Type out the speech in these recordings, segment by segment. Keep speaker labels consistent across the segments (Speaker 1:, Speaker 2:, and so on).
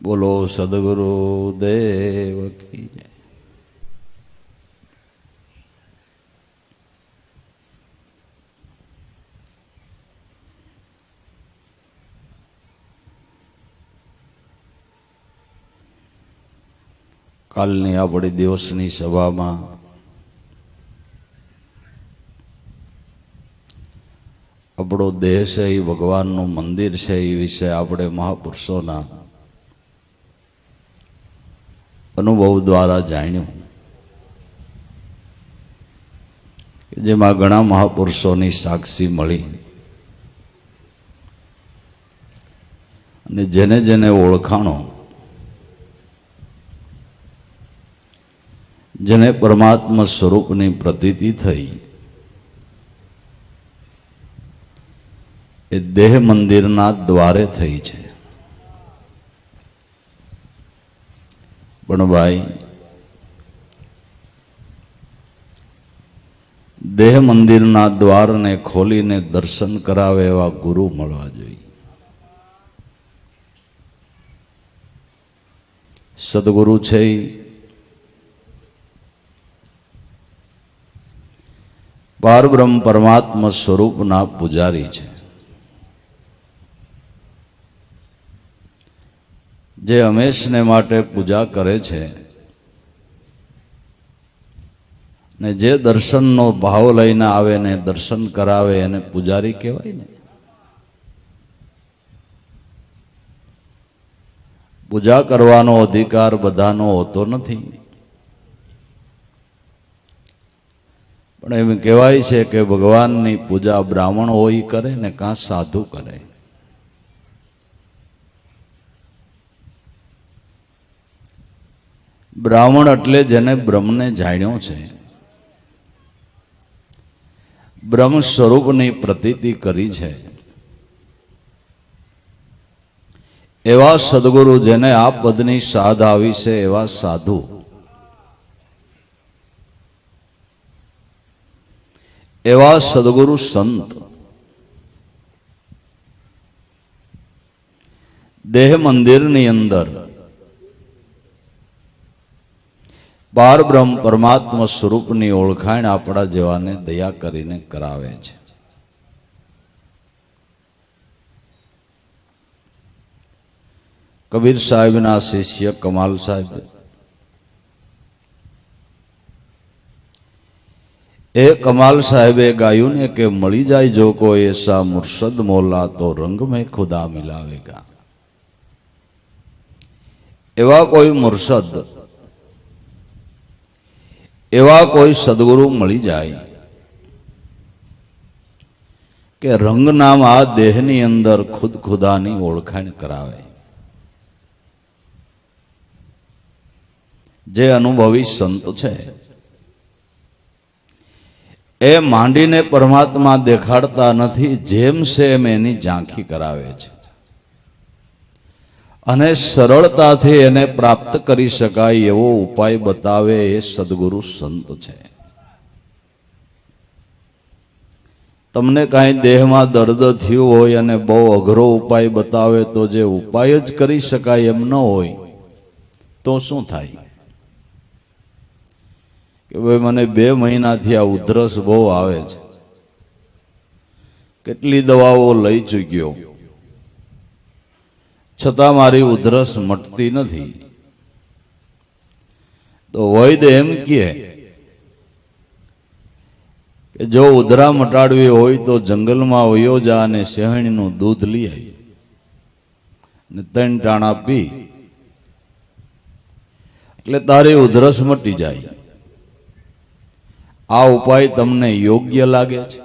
Speaker 1: બોલો સદગુરુ દેવ કી જય. કાલની આપણી દિવસની સભામાં આપણો દેહ છે એ ભગવાનનું મંદિર છે એ વિશે આપણે મહાપુરુષોના અનુભવ દ્વારા જાણ્યું, જેમાં ઘણા મહાપુરુષોની સાક્ષી મળી અને જેને જેને ઓળખાણો, જેને પરમાત્મા સ્વરૂપની પ્રતીતિ થઈ, એ દેહ મંદિરના દ્વારે થઈ છે. પણ ભાઈ, દેહ મંદિરના દ્વારને ખોલીને દર્શન કરાવે એવા ગુરુ મળવા જોઈએ. સદગુરુ છે પારબ્રહ્મ પરમાત્મા સ્વરૂપના પૂજારી છે, જે હંમેશને માટે પૂજા કરે છે ને જે દર્શનનો ભાવ લઈને આવે ને દર્શન કરાવે એને પૂજારી કહેવાય ને. પૂજા કરવાનો અધિકાર બધાનો હોતો નથી, પણ એમ કહેવાય છે કે ભગવાનની પૂજા બ્રાહ્મણ હોય કરે ને કાં સાધુ કરે. બ્રાહ્મણ એટલે જેને બ્રહ્મને જાણ્યો છે, બ્રહ્મ સ્વરૂપની પ્રતીતિ કરી છે, એવા સદગુરુ જેને આ પદની સાધ આવી છે, એવા સાધુ, એવા સદગુરુ સંત દેહ મંદિરની અંદર પારબ્રહ્મ પરમાત્મા સ્વરૂપની ઓળખાણ આપણા જેવાને દયા કરીને કરાવે છે. કબીર સાહેબના શિષ્ય કમાલ સાહેબ, એ કમાલ સાહેબે ગાયું ને કે મળી જાય જો કોઈ એસા મુર્શદ મોલા તો રંગ મેં ખુદા મિલાવેગા. એવા કોઈ મુર્શદ, એવા કોઈ સદગુરુ મળી જાય કે રંગ નામ આ દેહની અંદર ખુદ ખુદાની ઓળખાણ કરાવે, જે અનુભવી સંત છે એ માંડીને પરમાત્મા દેખાડતા નથી, જેમ છે એમ એની ઝાંખી કરાવે છે અને સરળતાથી એને પ્રાપ્ત કરી શકાય એવો ઉપાય બતાવે એ સદગુરુ સંત છે. તમને કાંઈ દેહમાં દર્દ થયું હોય અને બહુ અઘરો ઉપાય બતાવે તો જે ઉપાય જ કરી શકાય એમ ન હોય તો શું થાય કે ભાઈ મને 2 મહિનાથી આ ઉધરસ બહુ આવે છે, કેટલી દવાઓ લઈ ચૂક્યો, છતાં મારી ઉધરસ મટતી નથી. તો વૈદ્ય એમ કહે કે જો ઉધરા મટાડવી હોય તો જંગલમાં વયો જા અને શેહણીનું દૂધ લઈ આવી ને 3 ટાણા પી, એટલે તારી ઉધરસ મટી જાય. આ ઉપાય તમને યોગ્ય લાગે છે?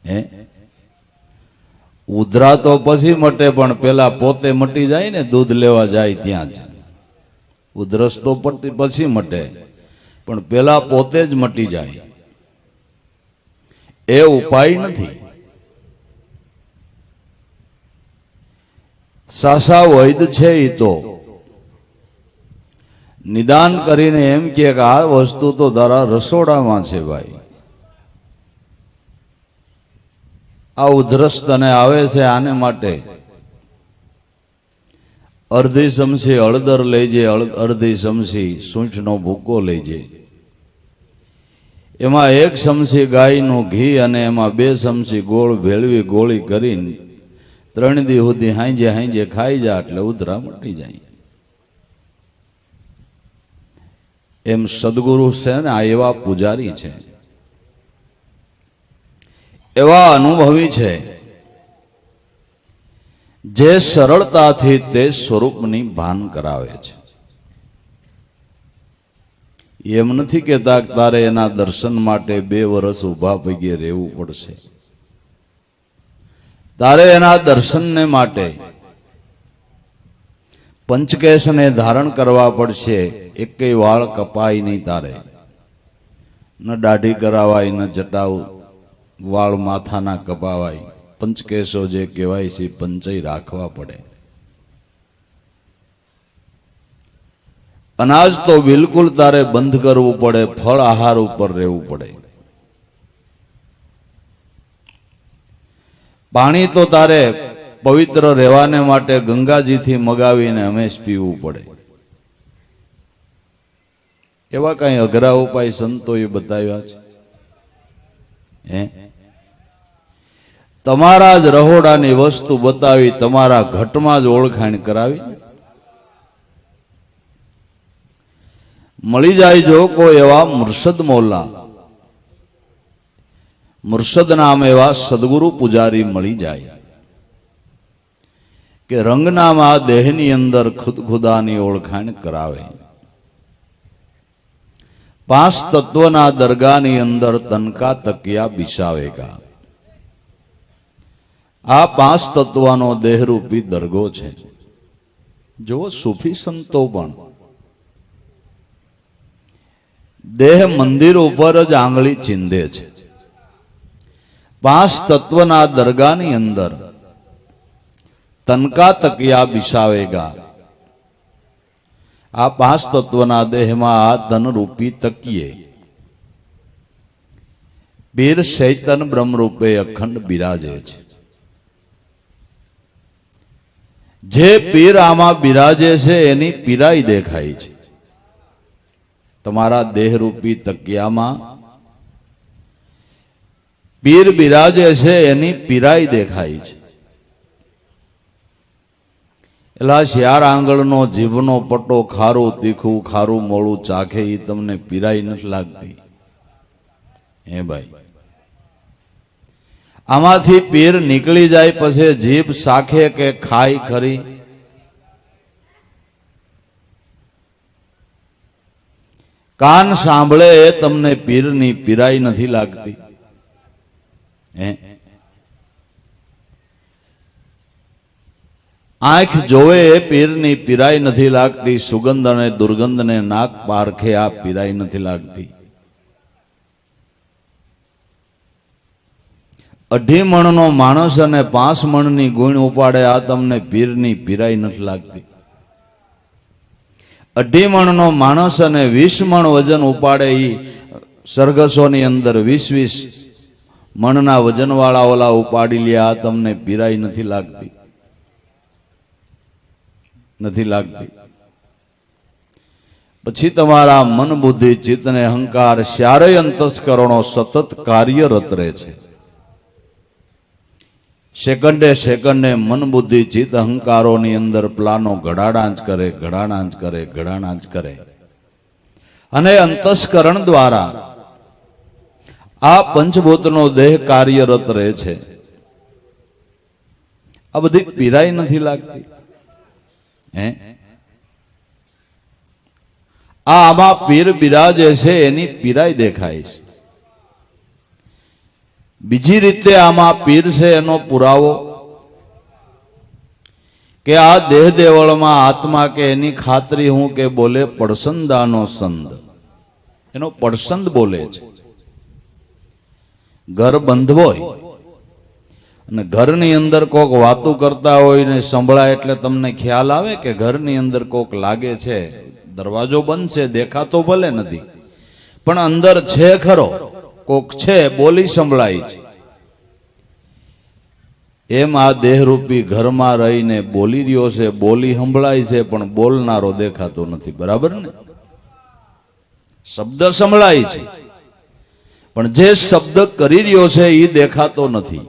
Speaker 1: હે, ઉધરા તો પછી મટે, પણ પેલા પોતે મટી જાય ને, દૂધ લેવા જાય ત્યાં જ. ઉધરસ તો પછી મટે, પણ પેલા પોતે જ મટી જાય. એ ઉપાય નથી. સાસા વૈદ્ય છે એ તો નિદાન કરીને એમ કે આ વસ્તુ તો તારા રસોડામાં છે ભાઈ, આ ઉધરસ તને આવે છે આને માટે અડધી ચમચી હળદર લેજે, અડધી ચમચી સૂંઠનો ભૂકો લેજે, એમાં 1 ચમચી ગાયનું ઘી અને એમાં 2 ચમચી ગોળ ભેળવી ગોળી કરીને 3 દી સુધી હાંજે હાંજે ખાઈ જા એટલે ઉધરા મટી જાય. એમ સદગુરુ છે ને આ એવા પૂજારી છે, એવા અનુભવી છે, જે સરળતાથી તે સ્વરૂપની ભાન કરાવે છે. એમ નથી કહેતા કે તારે એના દર્શન માટે 2 વર્ષ ઊભા પગે રહેવું પડશે. તારે એના દર્શનને માટે પંચકેશને ધારણ કરવા પડશે. એકેય વાળ કપાય નહીં તારે, ન દાઢી કરાવાય, ન જટાવ વાળ માથાના કપાવાય. પંચકેશો જે કહેવાય છે પંચય રાખવા પડે. અનાજ તો બિલકુલ તારે બંધ કરવું પડે, ફળ આહાર ઉપર રહેવું પડે. પાણી તો તારે પવિત્ર રહેવાને માટે ગંગાજીથી મગાવીને હંમેશ પીવું પડે. એવા કઈ અઘરા ઉપાય સંતોએ બતાવ્યા છે? તમારા જ રહોડાની વસ્તુ બતાવી, તમારા ઘટમાં જ ઓળખાણ કરાવી. મળી જાય જો કોઈ એવા મુર્શદ મોલ્લા, મુર્શદ નામ એવા સદગુરુ પૂજારી મળી જાય કે રંગનામાં દેહની અંદર ખુદ ખુદાની ઓળખાણ કરાવે. 5 તત્વના દરગાહની અંદર તનકા તકિયા બિછાવેગા. આ 5 તત્વનો દેહરૂપી દરગો છે. જો સૂફી સંતો પણ દેહ મંદિર ઉપર જ આંગળી ચીંધે છે. 5 તત્વના દરગાહની અંદર તનકા તકિયા બિછાવેગા. આ 5 તત્વના દેહમાં આ ધનરૂપી તકિયે પીર ચૈતન બ્રહ્મરૂપે અખંડ બિરાજે છે. જે પીર આમાં બિરાજે છે એની પીરાઈ દેખાય છે. તમારા દેહરૂપી તકિયામાં પીર બિરાજે છે એની પીરાઈ દેખાય છે. એલા શિયાર આંગળનો જીભનો પટ્ટો ખારું તીખું ખારું મોળું ચાખે એ તમને પીરાઈ નથી લાગતી? હે ભાઈ, આમાંથી પીર નીકળી જાય પછી જીભ શાખે કે ખાય ખરી? કાન સાંભળે એ તમને પીરની પીરાઈ નથી લાગતી? આંખ જોવે એ પીરની પીરાઈ નથી લાગતી? સુગંધ અને દુર્ગંધને નાક પારખે આ પીરાઈ નથી લાગતી? 2.5 મણનો માણસ અને 5 મણની ગુણ ઉપાડે આ તમને પીરની પીરાઈ નથી લાગતી? 2.5 મણનો માણસ અને 20 મણ વજન ઉપાડે એ સરઘસોની અંદર 20 મણના વજનવાળા ઓલા ઉપાડી લે આ તમને પીરાઈ નથી લાગતી? નથી લાગતી. પછી તમારા મન બુદ્ધિ ચિત્ત ને અહંકાર ચારેય અંતસ્કરણો સતત કાર્યરત રહે છે. સેકન્ડે સેકન્ડે મન બુદ્ધિ ચિત્ત અહંકારોની અંદર પ્લાનો ઘડાડાંચ કરે, ઘડાડાંચ કરે, ઘડાડાંચ કરે અને અંતસ્કરણ દ્વારા આ પંચભૂતનો દેહ કાર્યરત રહે છે. આ બધી પીરાઈ નથી લાગતી? આમાં પીર બિરાજે છે એની પીરાઈ દેખાય છે. બીજી રીતે આમાં પીર છે એનો પુરાવો કે આ દેહ દેવળમાં આત્મા કે એની ખાતરી હું કે બોલે પડસંદાનો સંદ, એનો પડસંદ બોલે છે. ઘર બંધ હોય અને ઘરની અંદર કોક વાતો કરતા હોય ને સંભળાય એટલે તમને ખ્યાલ આવે કે ઘરની અંદર કોક લાગે છે. દરવાજો બંધ છે, દેખાતો ભલે નથી પણ અંદર છે ખરો, કોક છે, બોલી સંભળાય છે. એમ આ દેહરૂપી ઘરમાં રહીને બોલી રહ્યો છે, બોલી સંભળાય છે, પણ બોલનારો દેખાતો નથી. બરાબર ને? શબ્દ સંભળાય છે, પણ જે શબ્દ કરી રહ્યો છે એ દેખાતો નથી.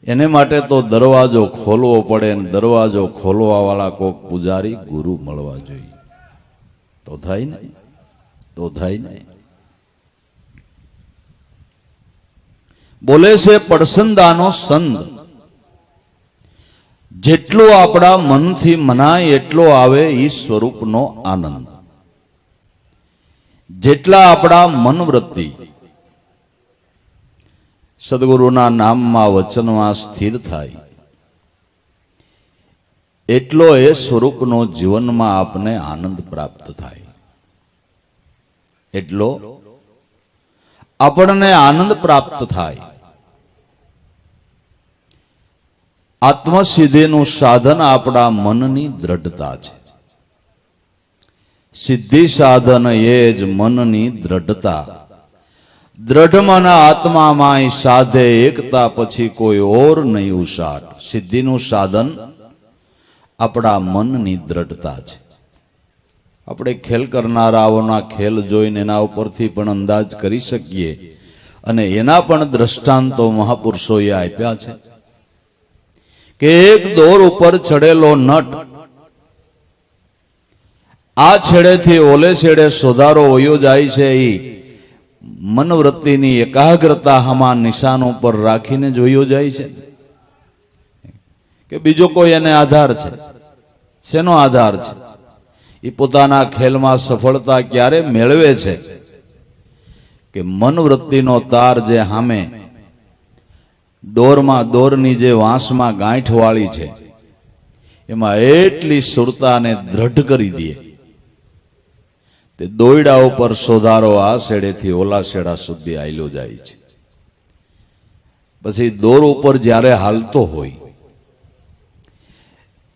Speaker 1: એને માટે તો દરવાજો ખોલવો પડે, ને દરવાજો ખોલવા વાળા કોક પૂજારી ગુરુ મળવા જોઈએ. તો થાય ને? તો થાય ને? બોલે છે પડસંદાનો સંદ, જેટલો આપણા મનથી મનાય એટલો આવે ઈ સ્વરૂપનો આનંદ. જેટલા આપણા મનવૃત્તિ સદગુરુના નામમાં વચનમાં સ્થિર થાય એટલો એ સ્વરૂપનો જીવનમાં આપને આનંદ પ્રાપ્ત થાય. એટલો આપણને આનંદ પ્રાપ્ત થાય. આત્મસિદ્ધિનું સાધન આપણા મનની દ્રઢતા છે. સિદ્ધિ સાધન એ જ મનની દ્રઢતા. દ્રઢ મન આત્મામાં સાધે એકતા, પછી કોઈ ઓર નહીં ઉષાટ. સિદ્ધિનું સાધન આપણા મનની દ્રઢતા છે. આપણે ખેલ કરનારાઓના ખેલ જોઈને એના ઉપરથી પણ અંદાજ કરી શકીએ, અને એના પણ દ્રષ્ટાંતો મહાપુરુષોએ આપ્યા છે કે એક દોર ઉપર ચડેલો નટ આ છેડેથી ઓલે છેડે સોધારો વયો જાય છે. એ મનવૃત્તિની એકાગ્રતા હમા નિશાન ઉપર રાખીને જોયો જાય છે કે બીજો કોઈ એને આધાર છે? શેનો આધાર છે? એ પોતાના ખેલમાં સફળતા ક્યારે મેળવે છે કે મનવૃત્તિનો તાર જે સામે દોરની જે વાંસમાં ગાંઠ વાળી છે એમાં એટલી સુરતાને દ્રઢ કરી દે, તે દોયડા ઉપર સોધારો આ છેડેથી ઓલા છેડા સુધી આયલો જાય છે. પછી દોર ઉપર જ્યારે હાલતો હોય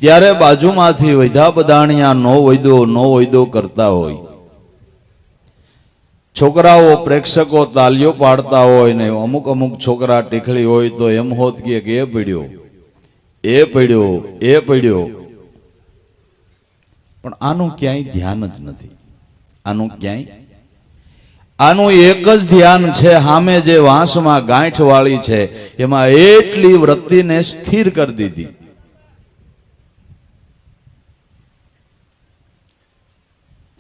Speaker 1: ત્યારે બાજુમાંથી વૈધા બધાણિયા નો વૈદો કરતા હોય, છોકરાઓ પ્રેક્ષકો તાલીઓ પાડતા હોય, ને અમુક છોકરા ટીખળી હોય તો એમ હોત કે એ પડ્યો, એ પડ્યો, એ પડ્યો. પણ આનું ક્યાંય ધ્યાન જ નથી. આનું એક જ ધ્યાન છે, સામે જે વાંસમાં ગાંઠ વાળી છે એમાં એટલી વૃત્તિને સ્થિર કરી દીધી.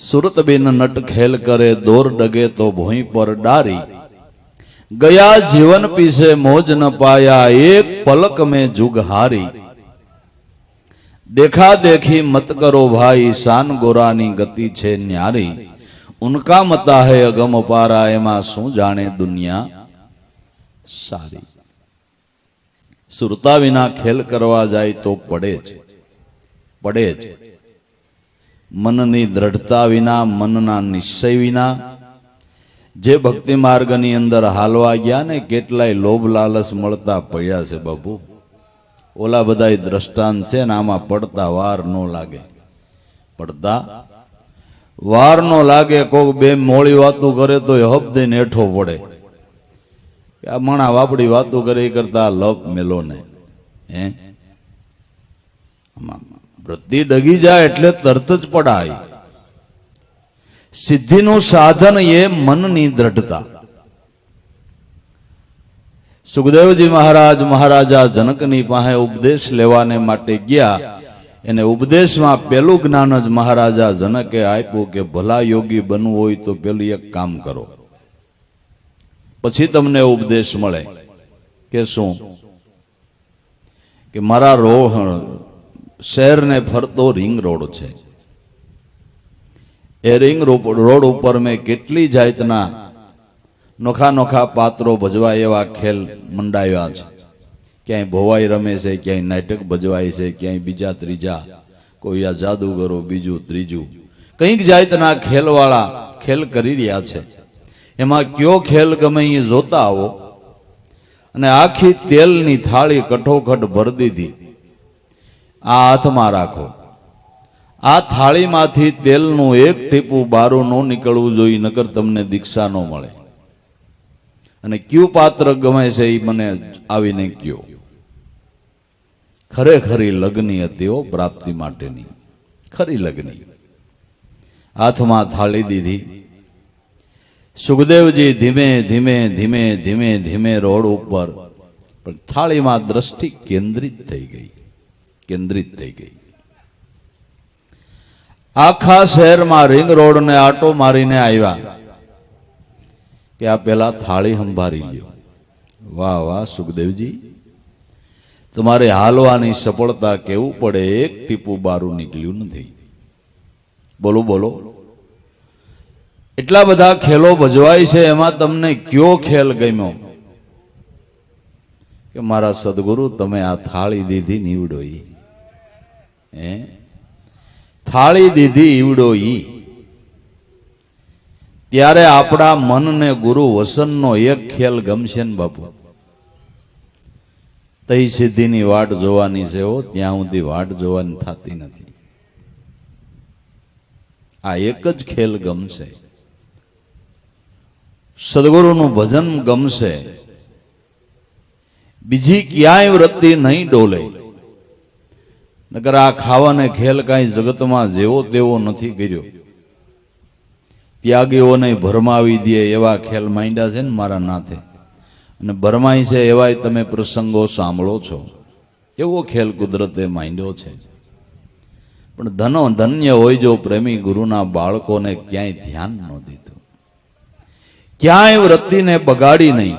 Speaker 1: સુરત બિન નટ ખેલ કરે, દોર ડગે તો ભોંય પર ડારી. ગયા જીવન પીછે મોજ ન પાયા, એક પલક में जुग हारी. देखा देखी मत करो भाई, शान गोरानी गति छे न्यारी. उनका मता है अगम पारा, एमा શું જાણે દુનિયા સારી. સુરતા વિના ખેલ કરવા જાય તો પડે જ. મનની દ્રઢતા વિના, મનના નિશ્ચય વિના જે ભક્તિ માર્ગની અંદર હાલવા ગયા ને, કેટલાય લોભ લાલચ મળતા પડ્યા છે બાબુ. ઓલા બધા દ્રષ્ટાંત છે ને, આમાં પડતા વાર નો લાગે. વાર નો લાગે. કોક બે મોળી વાતું કરે તો હપ દઈને હેઠો પડે. આ મણા વાપડી વાતું કરે કરતા લપ મેલો ને વૃત્તિ ડગી જાય એટલે તરત જ પડાય. સિદ્ધિનું સાધન એ મનની દ્રઢતા. સુખદેવજી મહારાજ મહારાજા જનકની પાસે ઉપદેશ લેવાને માટે ગયા. એને ઉપદેશમાં પેલું જ્ઞાન જ મહારાજા જનકે આપ્યું કે ભલા યોગી બનવું હોય તો પેલું એક કામ કરો, પછી તમને ઉપદેશ મળે. કે શું? કે મારા શહેરને ફરતો રિંગ રોડ છે. એ રિંગ રોડ ઉપર મેં કેટલી જાતના નોખા પાત્રો ભજવા એવા ખેલ મંડાવ્યા છે. ક્યાંય ભોવાઈ રમે છે, ક્યાંય નાટક ભજવાય છે, ક્યાંય બીજા ત્રીજા, કોઈ આ જાદુગરો બીજું ત્રીજું, કંઈક જાતના ખેલવાળા ખેલ કરી રહ્યા છે. એમાં કયો ખેલ ગમે એ જોતા આવો. અને આખી તેલની થાળી કઠોકઠ ભરી દીધી. આ હાથમાં રાખો. આ થાળીમાંથી તેલનું એક ટીપું બારું ન નીકળવું જોઈએ, નકર તમને દીક્ષા ન મળે. અને કયું પાત્ર ગમે છે એ મને આવીને કયો. ખરેખરી લગ્ની હતી હો, પ્રાપ્તિ માટેની ખરી લગ્ની. હાથમાં થાળી દીધી. સુખદેવજી ધીમે ધીમે ધીમે ધીમે ધીમે રોડ ઉપર, પણ થાળીમાં દ્રષ્ટિ કેન્દ્રિત થઈ ગઈ. આખા શહેરમાં રિંગ રોડ ને આટો મારીને આવ્યા કે આ પેલા થાળી સંભાળી લ્યો. વાહ વાહ સુખદેવજી, તમારે હાલવાની સફળતા કેવું પડે, એક ટીપું બારું નીકળ્યું નથી. બોલો બોલો, એટલા બધા ખેલો ભજવાય છે, એમાં તમને કયો ખેલ ગમ્યો? કે મારા સદગુરુ તમે આ થાળી દીધી નીવડો ઈ. થાળી દીધી ઈવડો ઈ. ત્યારે આપણા મનને ગુરુ વસનનો એક ખેલ ગમશે ને બાપુ. તઈ સિદ્ધિની વાટ જોવાની છે હો, ત્યાં સુધી વાટ જોવાની થતી નથી. આ એક જ ખેલ ગમશે. સદગુરુનું ભજન ગમશે, બીજી ક્યાંય વૃત્તિ નહીં ડોલે. નકર આ ખાવાને ખેલ કાંઈ જગતમાં જેવો તેવો નથી કર્યો. ત્યાગીઓને ભરમાવી દે એવા ખેલ માંડ્યા છે ને મારા નાથે, અને ભરમાઈ છે એવાય તમે પ્રસંગો સાંભળો છો. એવો ખેલ કુદરતે માંડ્યો છે. પણ ધન્ય હોય જો પ્રેમી ગુરુના બાળકોને ક્યાંય ધ્યાન ન દીધું, ક્યાંય વૃત્તિને બગાડી નહીં,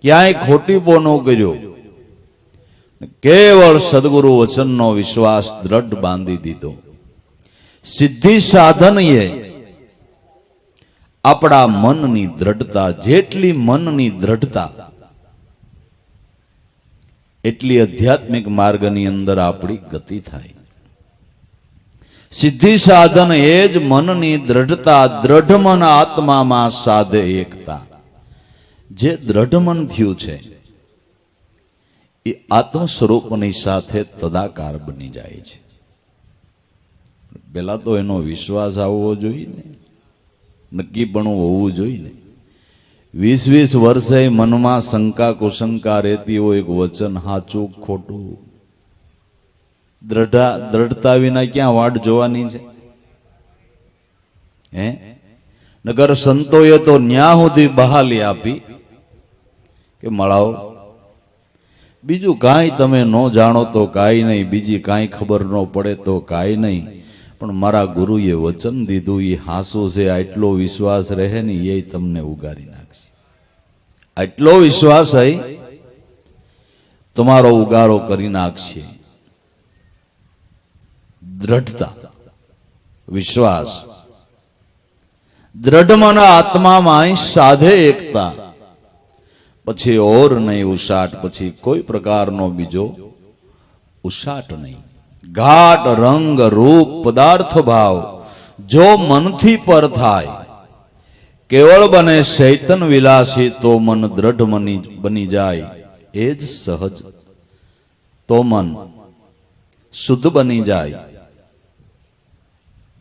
Speaker 1: ક્યાંય ખોટીપો ન કર્યો, કેવળ સદગુરુ વચનનો વિશ્વાસ દ્રઢ બાંધી દીધો. સિદ્ધિ સાધન એ આપણા મનની દ્રઢતા, જેટલી મનની દ્રઢતા એટલી આધ્યાત્મિક માર્ગની અંદર આપણી ગતિ થાય. સિદ્ધિ સાધન એ જ મનની દ્રઢતા, દ્રઢ મન આત્મામાં સાધે એકતા. જે દ્રઢ મન થયું છે એ આત્મ સ્વરૂપની સાથે તદાકાર બની જાય છે. પેલા તો એનો વિશ્વાસ આવવો જોઈએ ને, નક્કીપણું હોવું જોઈએ ને. 20-20 વર્ષે મનમાં શંકા કુશંકા રહેતી હોય, વચન સાચું ખોટું. દ્રઢતા વિના ક્યાં વાટ જોવાની છે? નગર સંતોએ તો ન્યા સુધી બહાલી આપી કે મળાવો, બીજું કાંઈ તમે ન જાણો તો કાંઈ નહીં, બીજી કાંઈ ખબર ન પડે તો કાંઈ નહીં, પણ મારા ગુરુએ વચન દીધું એ હાસું છે, આટલો વિશ્વાસ રહે ને એ તમને ઉગારી નાખશે. આટલો વિશ્વાસ હઈ તમારો ઉગારો કરી નાખશે. દ્રઢતા, વિશ્વાસ, દ્રઢ મન આત્મામાં સાધે એકતા. પછી ઓર નહીં ઉષાટ, પછી કોઈ પ્રકારનો બીજો ઉષાટ નહીં. ઘાટ રંગ રૂપ પદાર્થ ભાવ જો મનથી પર થાય, કેવળ બને ચૈતન વિલાસી, તો મન દ્રઢ બની જાય એ જ સહજ. તો મન શુદ્ધ બની જાય.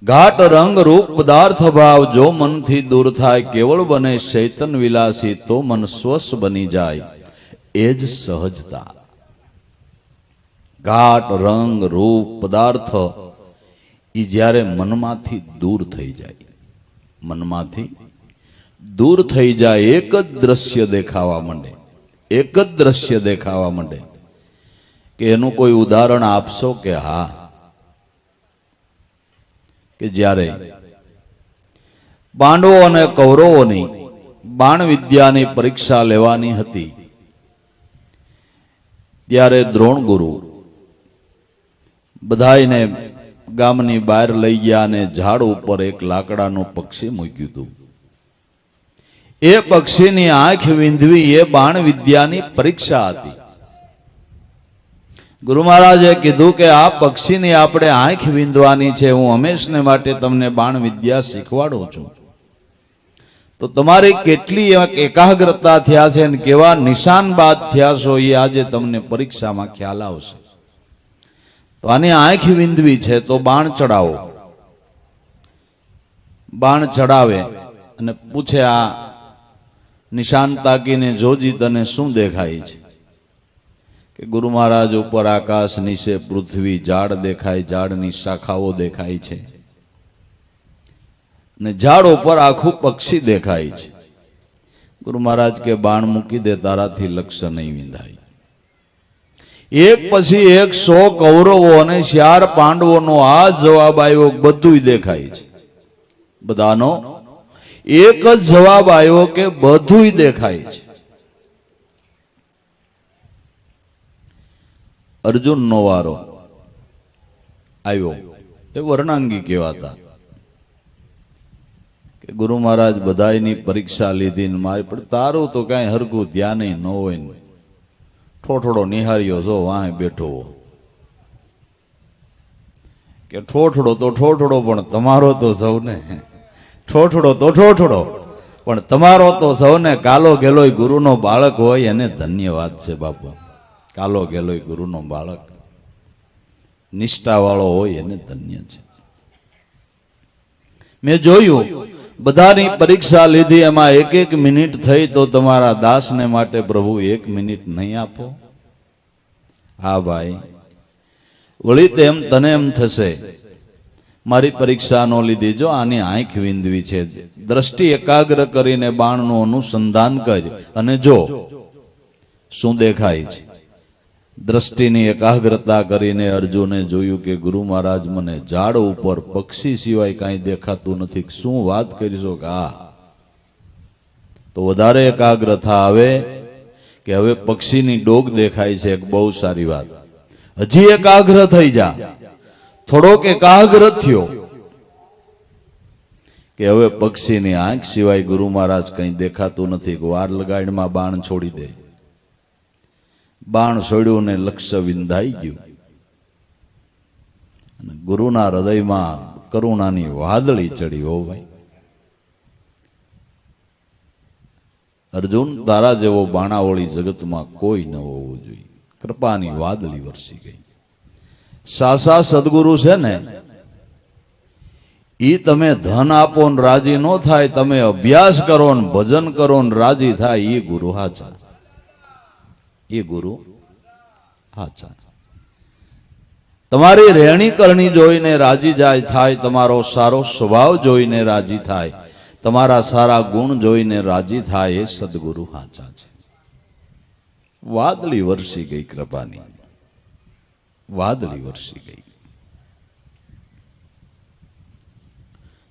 Speaker 1: ઘાટ રંગ રૂપ પદાર્થ ભાવ જો મનથી દૂર થાય, કેવળ બને ચૈતન વિલાસી, તો મન સ્વસ્થ બની જાય એ જ સહજતા. ઘાટ રંગ રૂપ પદાર્થ એ જ્યારે મનમાંથી દૂર થઈ જાય, મનમાંથી દૂર થઈ જાય, એક જ દ્રશ્ય દેખાવા માંડે, એક જ દ્રશ્ય દેખાવા માંડે. કે એનું કોઈ ઉદાહરણ આપશો? કે હા, કે જ્યારે પાંડવો અને કૌરવોની બાણ વિદ્યાની પરીક્ષા લેવાની હતી, ત્યારે દ્રોણ ગુરુ બધાયને ગામની બહાર લઈ ગયા અને ઝાડ ઉપર એક લાકડાનું પક્ષી મૂક્યું હતું. એ પક્ષીની આંખ વીંધવી એ બાણ વિદ્યાની પરીક્ષા હતી. ગુરુ મહારાજે કીધું કે આ પક્ષીની આપણે આંખ વીંધવાની છે, હું હંમેશને માટે તમને બાણ વિદ્યા શીખવાડું છું. તો તમારી કેટલી એકાગ્રતા થયા છે અને કેવા નિશાનબાદ થયા છો એ આજે તમને પરીક્ષામાં ખ્યાલ આવશે. તો આની આંખ વિંધવી છે તો બાણ ચડાવો. બાણ ચડાવે અને પૂછે આ નિશાન તાકીને જોજી તને શું દેખાય છે? કે ગુરુ મહારાજ ઉપર આકાશ, નીચે પૃથ્વી, ઝાડ દેખાય, ઝાડની શાખાઓ દેખાય છે, ને ઝાડ ઉપર આખું પક્ષી દેખાય છે. ગુરુ મહારાજ કે બાણ મૂકી દે, તારાથી લક્ષ્ય નહીં વિંધાય. એક પછી એક 100 કૌરવો અને 4 પાંડવોનો આ જવાબ આવ્યો. બધું દેખાય છે. બધાનો એક જ જવાબ આવ્યો કે બધું દેખાય છે. અર્જુનનો વારો આવ્યો. એ વર્ણાંગી કહેવાતા. કે ગુરુ મહારાજ બધાયની પરીક્ષા લીધી ને મારી, પણ તારું તો કાંઈ હરકું ધ્યાન ન હોય ને, ઠોઠડો નિહાળ્યો છો વાંહે બેઠો હો. કે ઠોઠડો તો ઠોઠડો પણ તમારો તો સૌને, ઠોઠડો તો ઠોઠડો પણ તમારો તો સૌને. કાલો ગેલોય ગુરુનો બાળક હોય એને ધન્યવાદ છે બાપા. કાલો ગેલોય ગુરુનો બાળક, નિષ્ઠાવાળો હોય એને ધન્ય છે. મેં જોયું બધાની પરીક્ષા લીધી, એમાં 1 મિનિટ થઈ તો તમારા દાસને માટે પ્રભુ 1 મિનિટ નહીં આપો? હા ભાઈ, વળી તેમ તને એમ થશે મારી પરીક્ષા નો લીધી. જો આની આંખ વિંદવી છે, દ્રષ્ટિ એકાગ્ર કરીને બાણનું અનુસંધાન કરી અને જો શું દેખાય છે. દ્રષ્ટિની એકાગ્રતા કરીને અર્જુને જોયું કે ગુરુ મહારાજ મને ઝાડ ઉપર પક્ષી સિવાય કાંઈ દેખાતું નથી. શું વાત કરીશો? કે હા, તો વધારે એકાગ્રતા આવે કે હવે પક્ષીની ડોક દેખાય છે. એક બહુ સારી વાત. હજી એકાગ્ર થઈ જા. થોડોક એકાગ્ર થયો કે હવે પક્ષીની આંખ સિવાય ગુરુ મહારાજ કંઈ દેખાતું નથી. વાર લગાડમાં બાણ છોડી દે. બાણ છોડ્યું ને લક્ષ્ય વિંધાઈ ગયું. અને ગુરુના હૃદયમાં કરુણાની વાદળી ચડી. હો ભાઈ અર્જુન, તારા જેવો બાણાવળી જગતમાં કોઈ ન હોવો જોઈએ. કૃપાની વાદળી વરસી ગઈ. સાસા સદગુરુ છે ને, ઈ તમે ધન આપો ને રાજી ન થાય, તમે અભ્યાસ કરો ને ભજન કરો ને રાજી થાય, ઈ ગુરુ હાચા. એ ગુરુ હાચા. તમારી રહેણી કરણી જોઈને રાજી જાય થાય, તમારો સારો સ્વભાવ જોઈને રાજી થાય, તમારા સારા ગુણ જોઈને રાજી થાય, એ સદગુરુ હાચા છે. વાદળી વરસી ગઈ. કૃપાની વાદળી વરસી ગઈ.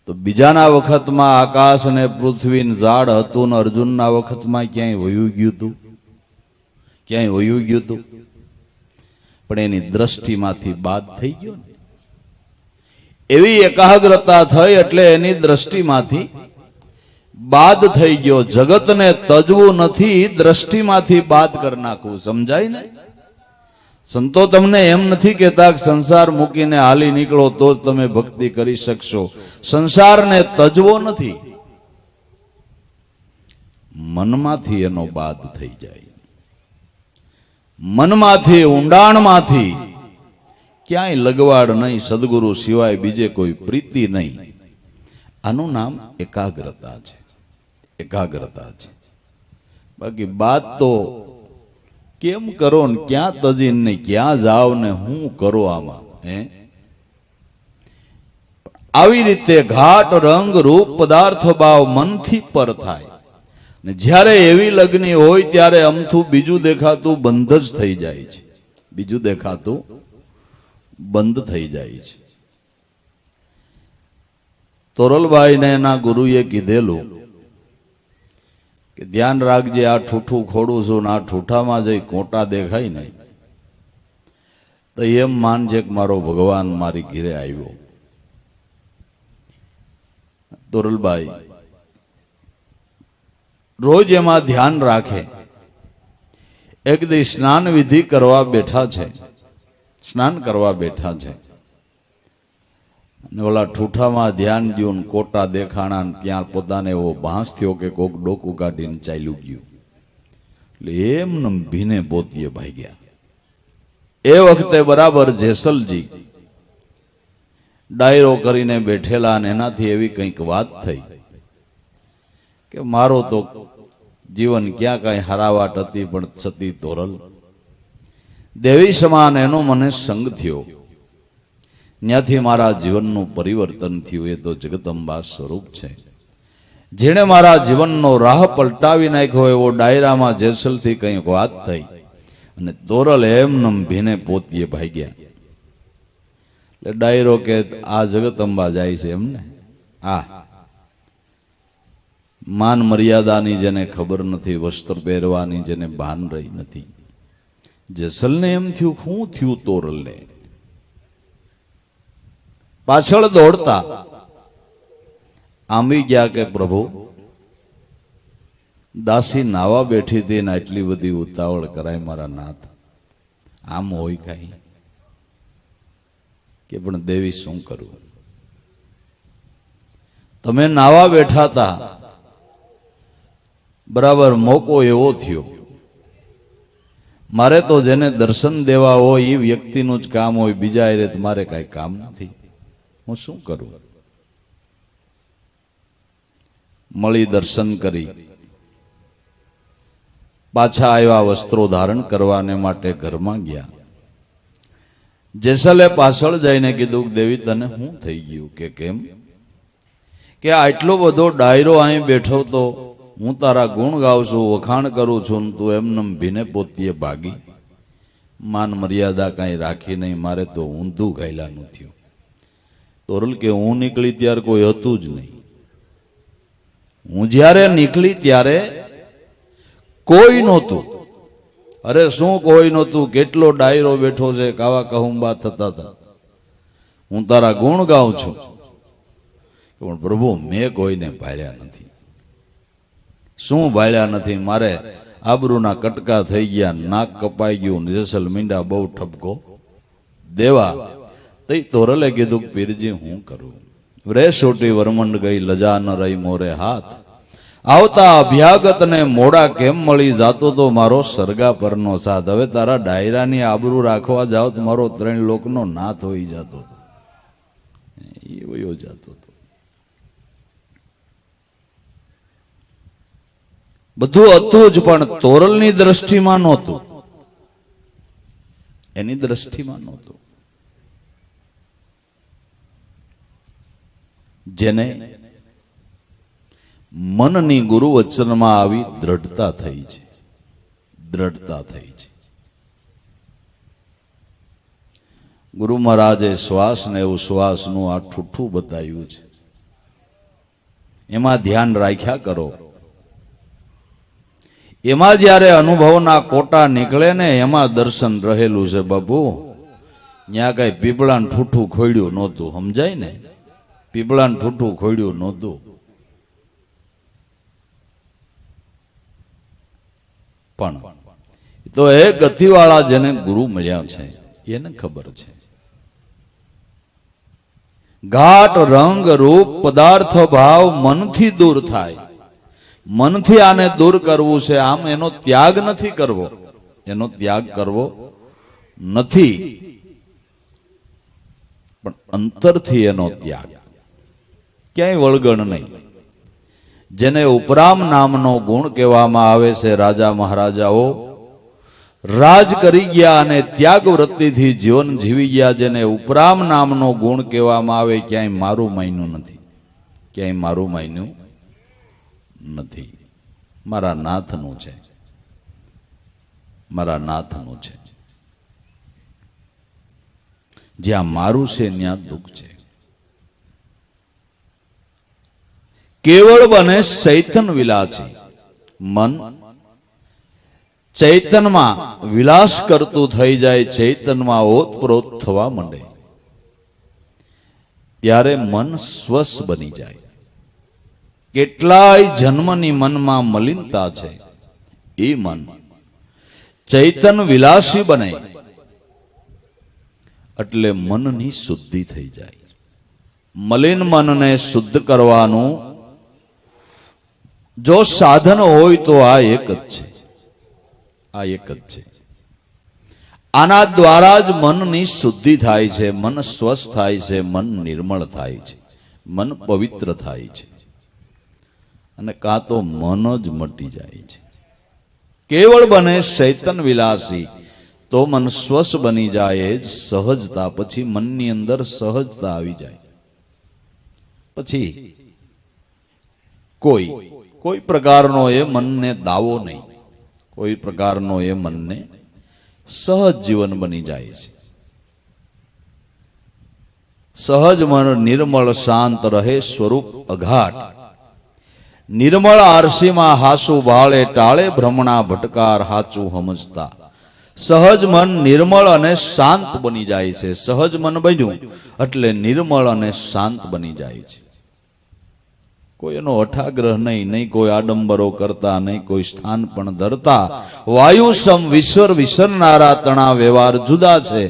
Speaker 1: તો બીજાના વખતમાં આકાશ અને પૃથ્વી ઝાડ હતું ને અર્જુનના વખતમાં ક્યાંય વયું ગયું હતું? ક્યાંય વયું ગયું હતું? પણ એની દ્રષ્ટિમાંથી બાદ થઈ ગયો ને. એવી એકાગ્રતા થઈ એટલે એની દ્રષ્ટિમાંથી બાદ થઈ ગયો. જગતને તજવું નથી, દ્રષ્ટિમાંથી બાદ કરી નાખવું. સમજાય ને? સંતો તમને એમ નથી કહેતા કે સંસાર મૂકીને હાલી નીકળો તો જ તમે ભક્તિ કરી શકશો. સંસારને તજવો નથી, મનમાંથી એનો બાદ થઈ જાય. મનમાંથી, ઊંડાણમાંથી ક્યાંય લગવાડ નહીં, સદગુરુ સિવાય બીજે કોઈ પ્રીતિ નહીં. આનું નામ એકાગ્રતા છે. એકાગ્રતા છે. બાકી બાદ તો કેમ કરો ને ક્યાં તજીને ને ક્યાં જાવ ને હું કરો આમાં? આવી રીતે ઘાટ રંગ રૂપ પદાર્થ ભાવ મનથી પર થાય ને જ્યારે એવી લગ્ની હોય ત્યારે અમથું બીજું દેખાતું બંધ જ થઈ જાય છે. બીજું દેખાતું બંધ થઈ જાય છે. તોરલભાઈને એના ગુરુએ કીધેલું કે ધ્યાન રાખજે, આ ઠૂઠું ખોડું છું ને આ ઠૂઠામાં જઈ કોટા દેખાય ને તો એમ માનજે કે મારો ભગવાન મારી ઘીરે આવ્યો. તોરલભાઈ રોજ એમાં ધ્યાન રાખે. એક દી સ્નાન વિધિ કરવા બેઠા છે, સ્નાન કરવા બેઠા છે અને ઓલા ઠૂઠામાં ધ્યાન દ્યું, કોટા દેખાણા, ત્યાં પોતાને એવો ભાંસ થયો કે કોક ડોકું કાઢીને ચાલ્યું ગયું. એટલે એમને ભીને પોતીએ ભાગ્યા. એ વખતે બરાબર જેસલજી ડાયરો કરીને બેઠેલા અને એનાથી એવી કંઈક વાત થઈ કે મારો તો જીવન ક્યાં કાંઈ હારાવાટ હતી, પણ સતી તોરલ દેવી સમાન એનો મને સંગ થયો. ત્યાંથી મારા જીવનનું પરિવર્તન થયું. એ તો જગદંબા સ્વરૂપ છે. જેણે મારા જીવનનો રાહ પલટાવી નાખ્યો એવો ડાયરામાં જેસલથી કંઈક વાત થઈ અને તોરલ એમનેમ ભીને પોતીએ ભાગ્યા. એટલે ડાયરો કે આ જગદંબા જાય છે એમને. આ માન મર્યાદાની જેને ખબર નથી, વસ્ત્ર પહેરવાની જેને ભાન રહી નથી, જેસલને એમ થયું શું થયું તોરલને. પાછળ દોડતા આંબી ગયા કે પ્રભુ દાસી નાવા બેઠી હતી ને આટલી બધી ઉતાવળ કરાય મારા નાથ, આમ હોય કઈ? કે પણ દેવી શું કરું, તમે નાવા બેઠા હતા બરાબર, મોકો એવો થયો. મારે તો જેને દર્શન દેવા હોય એ વ્યક્તિનું જ કામ હોય, બીજા એ મારે કઈ કામ નથી. હું શું કરું? મળી દર્શન કરી પાછા આવ્યા, વસ્ત્રો ધારણ કરવાને માટે ઘરમાં ગયા. જેસલે પાછળ જઈને કીધું દેવી તને શું થઈ ગયું? કે કેમ? કે આટલો બધો ડાયરો અહીં બેઠો તો હું તારા ગુણ ગાઉં છું, વખાણ કરું છું, તું એમનેમ ભીને પોતીએ ભાગી. માન મર્યાદા કાંઈ રાખી નહીં, મારે તો ઊંધું ઘાયલાનું થયું. તોરલ કે હું નીકળી ત્યારે કોઈ હતું જ નહીં. હું જ્યારે નીકળી ત્યારે કોઈ નહોતું. અરે શું કોઈ નહોતું? કેટલો ડાયરો બેઠો છે, કાવા કહુંબા થતા હતા. હું તારા ગુણ ગાઉં છું, પણ પ્રભુ મેં કોઈને ભાળ્યા નથી. શું ભાળ્યા નથી? મારે આબરૂના કટકા થઈ ગયા, નાક કપાઈ ગયું, જેસલ મીંડા બહુ ઠપકો દેવા. તોરલે કીધું પીરજી હું કરું? રેસોટી વરમંડ ગઈ, લજા ન રહી મોરે હાથ. આવતા અભ્યાગત ને મોડા કેમ મળી, જાતો તો મારો સરગા પરનો સાથ. હવે તારા ડાયરાની આબરૂ રાખવા જાઓ તો મારો 3 લોકનો નાથ હોઈ જતો, એ વયો જતો હતો. બધું હતું જ, પણ તોરલની દ્રષ્ટિમાં નહોતું, એની દ્રષ્ટિમાં નહોતું. જેને મનની ગુરુ વચનમાં આવી દ્રઢતા થઈ છે, દ્રઢતા થઈ છે. ગુરુ મહારાજે શ્વાસ ને એવું શ્વાસનું આ ઠૂઠું બતાવ્યું છે. એમાં ધ્યાન રાખ્યા કરો. એમાં જ્યારે અનુભવના કોટા નીકળે ને એમાં દર્શન રહેલું છે બાપુ. ત્યાં કઈ પીપળાને ઠૂઠું ખોડ્યું નહોતું, સમજાય ને? પીપળાને ઠૂઠું ખોડ્યું નહોતું. પણ તો એ ગતિવાળા જેને ગુરુ મળ્યા છે એને ખબર છે. ઘાટ રંગ રૂપ પદાર્થ ભાવ મનથી દૂર થાય. મનથી આને દૂર કરવું છે, આમ એનો ત્યાગ નથી કરવો, એનો ત્યાગ કરવો નથી, પણ અંતરથી એનો ત્યાગ. ક્યાંય વળગણ નહીં. જેને ઉપરામ નામનો ગુણ કહેવામાં આવે છે. રાજા મહારાજાઓ રાજ કરી ગયા અને ત્યાગ વૃત્તિથી જીવન જીવી ગયા. જેને ઉપરામ નામનો ગુણ કહેવામાં આવે, ક્યાંય મારું માન્યું નથી, ક્યાંય મારું માન્યું નથી. મારા નાથનું છે, મારા નાથનું છે. જ્યાં મારું છે ત્યાં દુઃખ છે. કેવળ બને ચૈતન વિલાસી. મન ચૈતનમાં વિલાસ કરતું થઈ જાય, ચૈતનમાં ઓતપ્રોત થવા માંડે, ત્યારે મન સ્વસ્થ બની જાય. કેટલાય જન્મની મનમાં મલિનતા છે, એ મન ચૈતન વિલાસી બને એટલે મનની શુદ્ધિ થઈ જાય. મલિન મનને શુદ્ધ કરવાનું જો સાધન હોય તો આ એક જ છે, આ એક જ છે. આના દ્વારા જ મનની શુદ્ધિ થાય છે, મન સ્વસ્થ થાય છે, મન નિર્મળ થાય છે, મન પવિત્ર થાય છે. અને કાં તો મન જ મટી જાય છે. કેવળ બને ચૈતન વિલાસી તો મન સ્વસ્થ બની જાય. જ સહજતા, પછી મનની અંદર સહજતા આવી જાય. પછી કોઈ પ્રકારનો એ મનને દાવો નહીં, કોઈ પ્રકારનો એ મનને સહજ જીવન બની જાય છે. સહજ મન નિર્મળ શાંત રહે સ્વરૂપ અઘાટ. નિર્મળ આરસીમાં હાસુ ભાળે ટાળે ભ્રમણા ભટકાર હાચું સમજતા. સહજ મન નિર્મળ અને શાંત બની જાય છે. સહજ મન બન્યું એટલે નિર્મળ અને શાંત બની જાય છે. કોઈ એનો અઠાગ્રહ નહીં, નહીં કોઈ આડંબરો કરતા, નહીં કોઈ સ્થાન પણ ધરતા. વાયુ સમ વિશ્વર વિસરનારા તણા વ્યવહાર જુદા છે.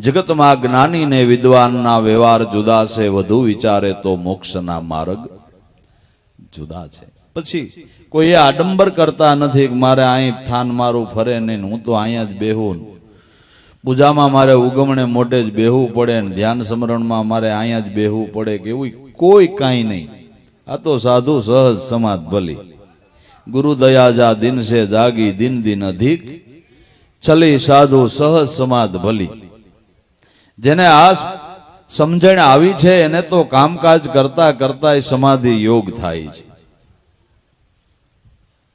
Speaker 1: જગતમાં જ્ઞાની ને વિદ્વાનના વ્યવહાર જુદા છે. વધુ વિચારે તો મોક્ષના માર્ગ જુદા છે. પછી કોઈ આડંબર કરતા નથી કે મારે અહીં થાન મારું ફરે નહીં, હું તો અહીંયા જ બેહું, પૂજામાં મારે ઉગમણે મોઢે જ બેહવું પડે, ને ધ્યાન સ્મરણમાં મારે અહીંયા જ બેહવું પડે, કે એવું કોઈ કાંઈ નહીં. આ તો સાધુ સહજ સમાજ ભલી. ગુરુ દયા જા દિન સે જાગી દિન દિન અધિક ચલી સાધુ સહજ સમાજ ભલી. જેને આ સમજણ આવી છે એને તો કામકાજ કરતા કરતા સમાધિ યોગ થાય છે.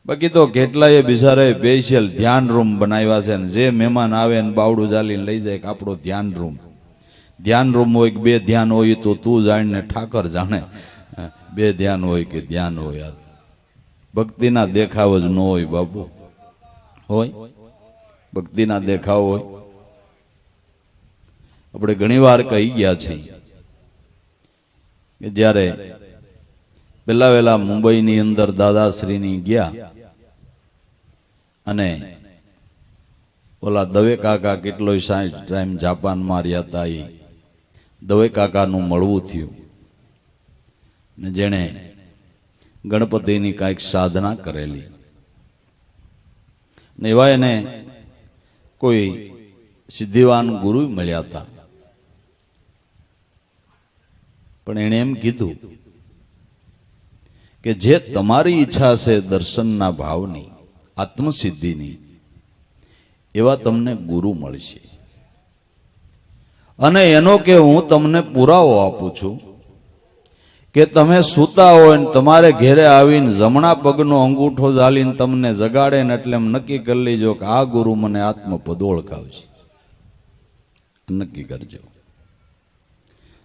Speaker 1: બાકી તો કેટલાય બિચારે સ્પેશિયલ ધ્યાન રૂમ બનાવ્યા છે, ને જે મહેમાન આવે ને બાવડું ચાલીને લઈ જાય કે આપણો ધ્યાન રૂમ. ધ્યાન રૂમ હોય કે બે ધ્યાન હોય તો તું જાણ ને ઠાકર જાણે. બે ધ્યાન હોય કે ધ્યાન હોય, ભક્તિના દેખાવ જ ન હોય બાપુ. હોય ભક્તિના દેખાવ હોય. આપણે ઘણી વાર કહી ગયા છીએ કે જ્યારે પેલા વેલા મુંબઈની અંદર દાદાશ્રીની ગયા અને ઓલા દવે કાકા કેટલોય 60 ટાઈમ જાપાનમાં રહ્યા હતા. એ દવે કાકાનું મળવું થયું ને જેણે ગણપતિની કાંઈક સાધના કરેલી ને એવા એને કોઈ સિદ્ધિવાન ગુરુ મળ્યા હતા. પણ એણે એમ કીધું કે જે તમારી ઈચ્છા છે દર્શનના ભાવની, આત્મસિદ્ધિની, એવા તમને ગુરુ મળશે. અને એનો કે હું તમને પુરાવો આપું છું કે તમે સૂતા હોય ને તમારે ઘેરે આવીને જમણા પગનો અંગૂઠો ઝાલીને તમને જગાડે ને એટલે એમ નક્કી કરી લેજો કે આ ગુરુ મને આત્મપદ ઓળખાવશે. નક્કી કરજો.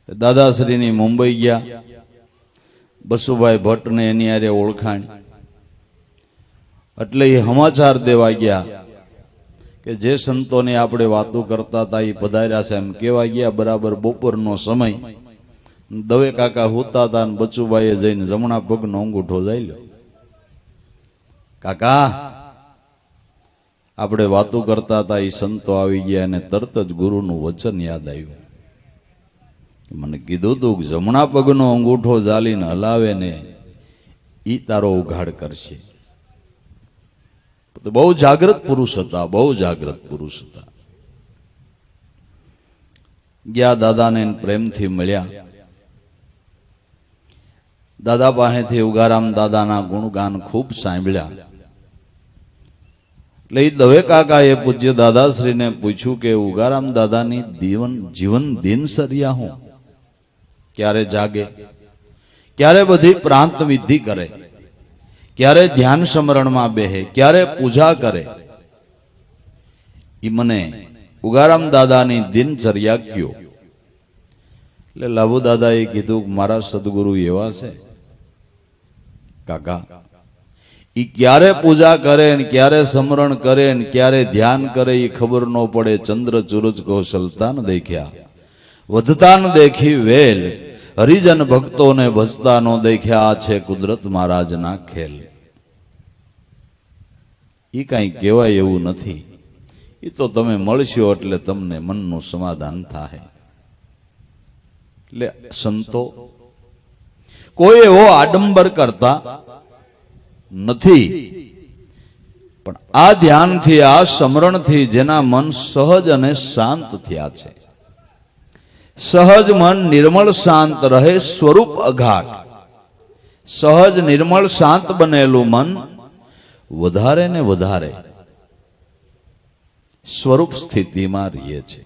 Speaker 1: દાદાશ્રીની મુંબઈ ગયા, બસુભાઈ ભટ્ટને એની હારે ઓળખાણ, એટલે એ સમાચાર દેવા ગયા કે જે સંતોને આપણે વાતો કરતા હતા એ પધાર્યા છે. એમ કેવા ગયા બરાબર બપોરનો સમય. દવે કાકા હોતા હતા ને બચુભાઈએ જઈને જમણા પગનો અંગૂઠો જાય લ્યો. કાકા આપણે વાતો કરતા હતા એ સંતો આવી ગયા અને તરત જ ગુરુનું વચન યાદ આવ્યું. મને કીધું તું કે જમણા પગનો અંગૂઠો ઝાલીને હલાવે ને ઈ તારો ઉઘાડ કરશે. તો બહુ જાગૃત પુરુષ હતા, બહુ જાગૃત પુરુષ હતા. ગયા દાદાને પ્રેમથી મળ્યા. દાદા પાસેથી ઉગારામ દાદાના ગુણગાન ખૂબ સાંભળ્યા. એટલે એ દવે કાકાએ પૂજ્ય દાદાશ્રીને પૂછ્યું કે ઉગારામ દાદાની જીવન દિનચર્યા હું, ક્યારે જાગે, ક્યારે બધી પ્રાંત વિધિ કરે, ક્યારે ધ્યાન સ્મરણમાં બેહે, ક્યારે પૂજા કરે, એ મને ઉગારામ દાદાની દિનચર્યા કયો. એટલે લાભુ દાદાએ કીધું કે મારા સદગુરુ એવા છે કાકા, ઈ ક્યારે પૂજા કરે ને ક્યારે સ્મરણ કરે ને ક્યારે ધ્યાન કરે એ ખબર ન પડે. ચંદ્ર સૂરજ કો ચલતા ન દેખ્યા, વધતા ન દેખી વેલ, હરિજન ભક્તોને ભજતા નો દેખ્યા. આ છે કુદરત મહારાજના ખેલ. ઈ કઈ કહેવાય એવું નથી. એ તો તમે મળશો એટલે તમને મનનું સમાધાન થાય. એટલે સંતો કોઈ એવો આડંબર કરતા નથી, પણ આ ધ્યાનથી, આ સ્મરણથી જેના મન સહજ અને શાંત થયા છે. સહજ મન નિર્મળ શાંત રહે સ્વરૂપ અઘાટ. સહજ નિર્મળ શાંત બનેલું મન વધારે ને વધારે સ્વરૂપ સ્થિતિમાં રહે છે.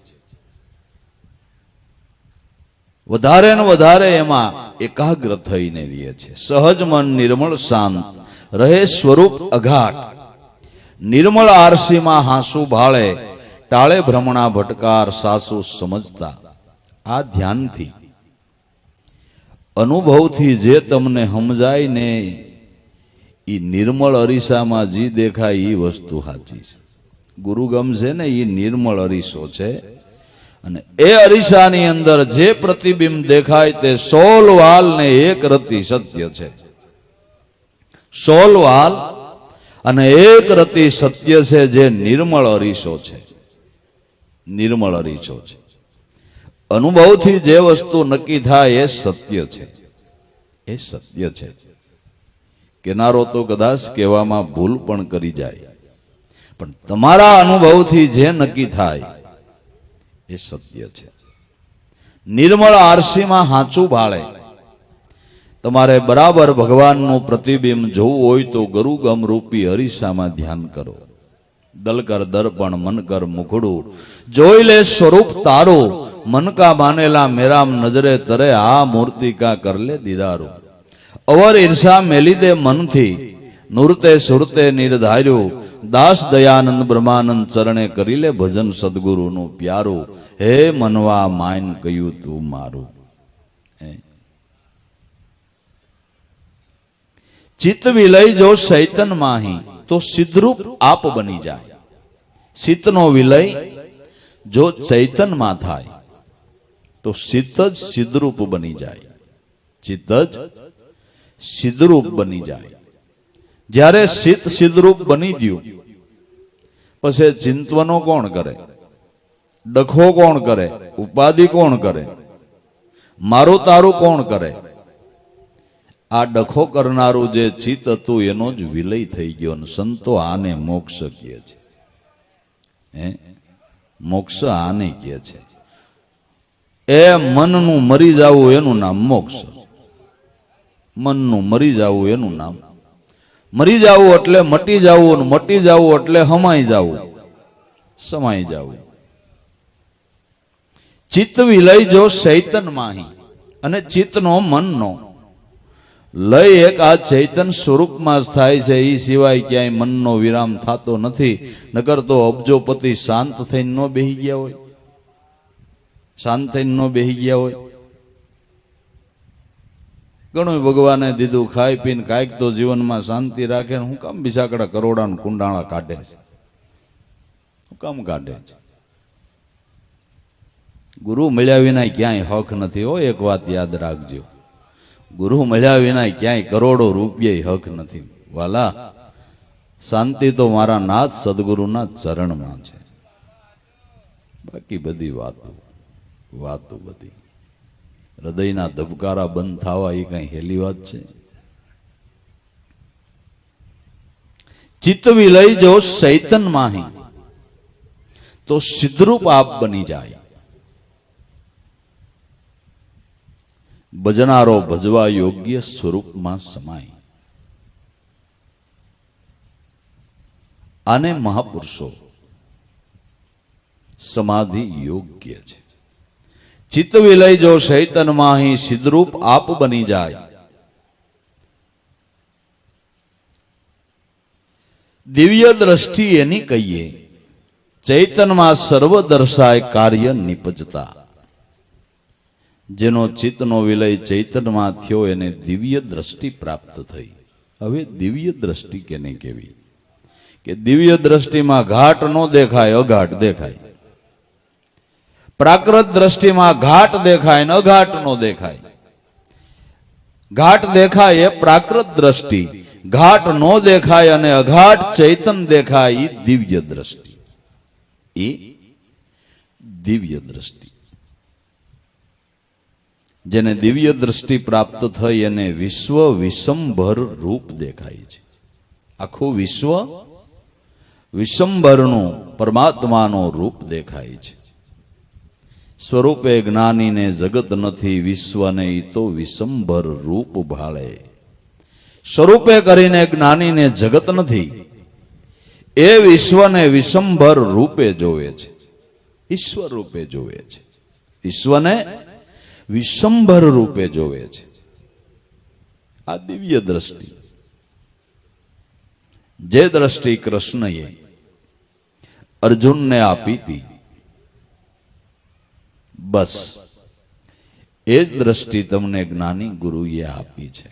Speaker 1: વધારે ને વધારે એમાં એકાગ્ર થઈને રહે છે. સહજ મન નિર્મળ શાંત રહે સ્વરૂપ અઘાટ. નિર્મળ આરસીમાં હાંસુ ભાળે ટાળે ભ્રમણા ભટકાર સાસુ સમજતા. આ ધ્યાનથી અનુભવથી જે તમને સમજાય ને એ નિર્મળ અરીસામાં જે દેખાય એ વસ્તુ સાચી છે. ગુરુ ગમશે ને એ નિર્મળ અરીસો છે અને એ અરીસાની અંદર જે પ્રતિબિંબ દેખાય તે 16 વાલ ને એક રતિ સત્ય છે. 16 વાલ અને એક રતિ સત્ય છે જે નિર્મળ અરીસો છે. નિર્મળ અરીસો છે. અનુભવથી જે વસ્તુ નક્કી થાય એ સત્ય છે. એ સત્ય છે. કેનારો તો કદાચ કહેવામાં ભૂલ પણ કરી જાય, પણ તમારા અનુભવથી જે નક્કી થાય એ સત્ય છે. નિર્મળ આરસીમાં હાંચું ભાળે. તમારે બરાબર ભગવાનનું પ્રતિબિંબ જોવું હોય તો ગુરુગમ રૂપી અરીસામાં ધ્યાન કરો. દલ કર દર્પણ મન કર મુખડું જોઈ લે સ્વરૂપ તારું. મન કા માનેલા મેરામ નજરે તરે આ મૂર્તિ કા કર લે દીદારું. અવર ઈર્ષા મેલી દે મનથી નૂરતે સુરતે નિર્ધાર્યું. દાસ દયાનંદ બ્રહ્માનંદ ચરણે કરી લે ભજન સદગુરુનું પ્યારું. હે મનવા માયન કહ્યું તું મારું. ચિત્ત વિલય જો ચૈતન માહી તો સિદ્ધરૂપ આપ બની જાય. ચિત્તનો વિલય જો ચૈતનમાં થાય તો ચિત્ત જ સિદ્ધરૂપ બની જાય. ચિત્ત જ સિદ્ધરૂપ બની જાય. જ્યારે ચિત્ત સિદ્ધરૂપ બની ગયું પછી ચિંતવનો કોણ કરે? ડખો કોણ કરે? ઉપાધિ કોણ કરે? મારું તારું કોણ કરે? આ ડખો કરનારું જે ચિત્ત હતું એનો જ વિલય થઈ ગયો. સંતો આને મોક્ષ કહે છે. મોક્ષ આને કહે છે. એ મનનું મરી જવું એનું નામ મોક્ષ. મનનું મરી જવું એનું નામ. મરી જવું એટલે મટી જવું, મટી જવું એટલે હમાઈ જવું, સમાઈ જવું. ચિત્ત વિલય જો ચૈતન માહી અને ચિત્તનો મનનો લય એક આ ચૈતન સ્વરૂપમાં જ થાય છે. એ સિવાય ક્યાંય મનનો વિરામ થતો નથી. નકર તો અબજોપતિ શાંત થઈને ન બેહી ગયા હોય. શાંત થઈને ન બેહી ગયા હોય. ઘણું ભગવાને દીધું ખાઈ પીને કાંઈક તો જીવનમાં શાંતિ રાખે. હું કામ બિસાકડા કરોડા કુંડાળા કાઢે છે? હું કામ કાઢે છે? ગુરુ મળ્યા વિના ક્યાંય હક નથી. હો એક વાત યાદ રાખજો, ગુરુ મળ્યા વિના ક્યાંય કરોડો રૂપિયા હક નથી. વાલા, શાંતિ તો મારા નાથ સદગુરુના ચરણમાં છે. બાકી બધી વાતો બધી હૃદયના ધબકારા બંધ થવા એ કઈ હેલી વાત છે? ચિત્ત વિલય જો ચૈતન માહી તો સિદ્ધરૂપ આપ બની જાય. ભજનારો ભજવા યોગ્ય સ્વરૂપમાં સમાય. આને મહાપુરુષો સમાધિ યોગ્ય છે. ચિત્ત વિલય જો ચૈતન માહી સિદ્ધરૂપ આપ બની જાય. દિવ્ય દ્રષ્ટિ એની કહીએ ચૈતનમાં સર્વ દર્શાય કાર્ય નિપજતા. જેનો ચિત્તનો વિલય ચૈતનમાં થયો એને દિવ્ય દ્રષ્ટિ પ્રાપ્ત થઈ. હવે દિવ્ય દ્રષ્ટિ કેને કેવી? કે દિવ્ય દ્રષ્ટિમાં ઘાટ નો દેખાય, અઘાટ દેખાય. પ્રાકૃત દ્રષ્ટિમાં ઘાટ દેખાય ને અઘાટ નો દેખાય. ઘાટ દેખાય એ પ્રાકૃત દ્રષ્ટિ, ઘાટ નો દેખાય અને અઘાટ ચૈતન દેખાય એ દિવ્ય દ્રષ્ટિ. એ દિવ્ય દ્રષ્ટિ. જેને દિવ્ય દ્રષ્ટિ પ્રાપ્ત થઈ એને વિશ્વ વિષમભર રૂપ દેખાય છે. આખું વિશ્વ વિષમભરનું પરમાત્માનો રૂપ દેખાય છે. સ્વરૂપે જ્ઞાનીને જગત નથી, વિશ્વને ઈ તો વિષમભર રૂપ ભાળે. સ્વરૂપે કરીને જ્ઞાનીને જગત નથી, એ વિશ્વને વિષમભર રૂપે જોવે છે, ઈશ્વર રૂપે જોવે છે, વિશ્વને વિષમભર રૂપે જોવે છે. આ દિવ્ય દ્રષ્ટિ, જે દ્રષ્ટિ કૃષ્ણએ અર્જુનને આપી હતી, બસ એ જ દ્રષ્ટિ તમને જ્ઞાની ગુરુએ આપી છે.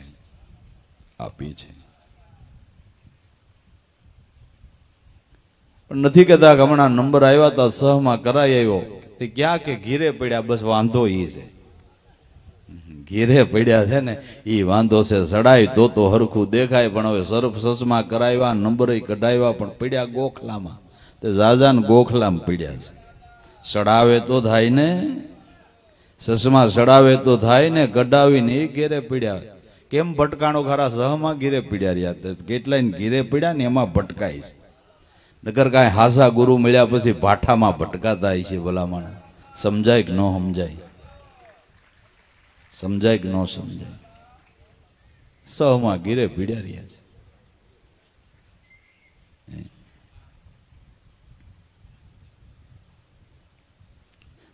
Speaker 1: પણ નથી કહેતા કે હમણાં નંબર આવ્યા હતા, સહમાં કરાઈ આવ્યો, તે ક્યાં કે ઘીરે પડ્યા, બસ વાંધો ઈ છે. ઘીરે પડ્યા છે ને એ વાંધો છે. સડાય તો હરખું દેખાય, પણ હવે સરફ સસમાં કરાવ્યા, નંબર કઢાવ્યા, પણ પડ્યા ગોખલામાં. તે જાજાન ગોખલામાં પડ્યા છે. સડાવે તો થાય ને, સસમાં સડાવે તો થાય ને, કઢાવીને એ ઘેરે પડ્યા. કેમ ભટકાણો ખરા? સહમાં ઘીરે પડ્યા રહ્યા, કેટલાય ઘીરે પડ્યા ને એમાં ભટકાય છે. નકર કાંઈ હાસા ગુરુ મળ્યા પછી ભાઠામાં ભટકાતા છે ભલામણ. સમજાય કે ન સમજાય? સમજાય કે ન સમજાય? સહમાં ઘીરે પીડ્યા રહ્યા છે.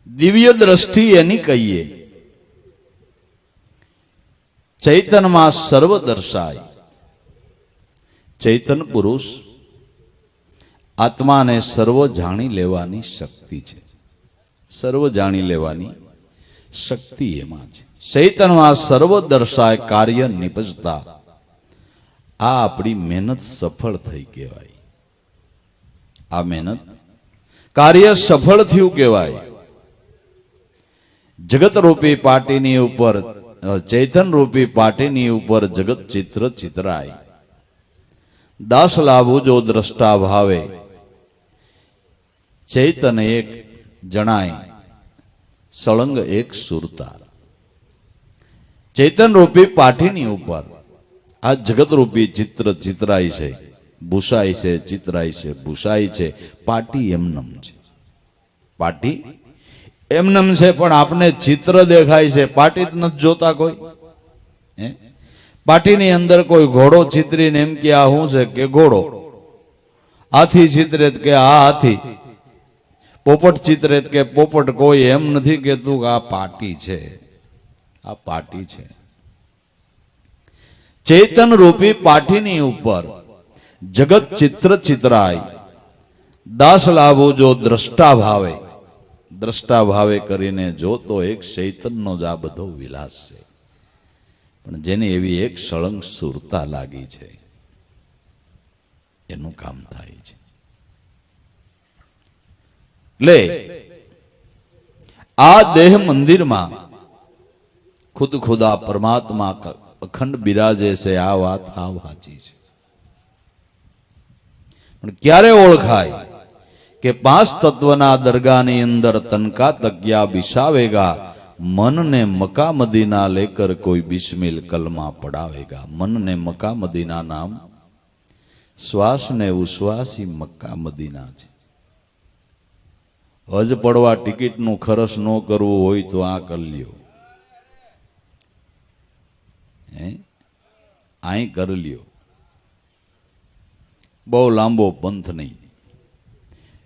Speaker 1: દિવ્ય દ્રષ્ટિ એની કહીએ, ચૈતનમાં સર્વ દર્શાય. ચૈતન પુરુષ આત્માને સર્વ જાણી લેવાની શક્તિ છે. સર્વ જાણી લેવાની શક્તિ એમાં છે. ચૈતનમાં સર્વ દર્શાય કાર્ય નિપજતા. આ આપણી મહેનત સફળ થઈ કહેવાય. આ મહેનત કાર્ય સફળ થયું કહેવાય. જગત રૂપી પાટીની ઉપર, ચૈતન રૂપી પાટીની ઉપર જગત ચિત્ર ચિતરાય. દાસ લાભું જો દ્રષ્ટા ભાવે. ચૈતન એક જણાય, સળંગ એક સુરતા. ચૈતન રૂપી પાઠીની ઉપર આ જગત રૂપી ચિત્ર ચિતરાય છે, ભૂષાય છે, ચિતરાય છે, ભૂષાય છે. પાટી એમનમ છે, પાટી એમનમ છે, પણ આપને ચિત્ર દેખાય છે. પાટી જ નથી જોતા કોઈ. પાટીની અંદર કોઈ ઘોડો ચિતરીને એમ કે આ શું છે કે ઘોડો, હાથી ચિત્રે કે આ હાથી, પોપટ ચિત્રે કે પોપટ. કોઈ એમ નથી કેતું કે આ પાટી છે, આ પાટી છે. ચેતન રૂપી પાટીની ઉપર જગત ચિત્ર ચિતરાય. દાસ લાભો જો દ્રષ્ટા ભાવે. દ્રષ્ટા ભાવે કરીને જો તો એક ચૈતનનો જ આ બધો વિલાસ છે. પણ જેને એવી એક સળંગ સુરતા લાગી છે, એનું કામ થાય છે. લે આ દેહ મંદિરમાં ખુદ ખુદા પરમાત્મા અખંડ બિરાજે છે. આ વાત હાવ સાચી છે. પણ ક્યારે ઓળખાય કે પાંચ તત્વના દરગાહની અંદર તનકા તકિયા બિસાવેગા, मन ने मक्का मदीना लेकर कोई बिस्मिल कलमा पढ़ावेगा. मन ने मक्का मदीना नाम, श्वास ने उश्वास ही मक्का मदीना છે. હજ પડવા ટિકિટ નું ખર્ચ ન કરવું હોય તો આ કરી લ્યો, અહીં કરી લ્યો. બહુ લાંબો પંથ નહીં,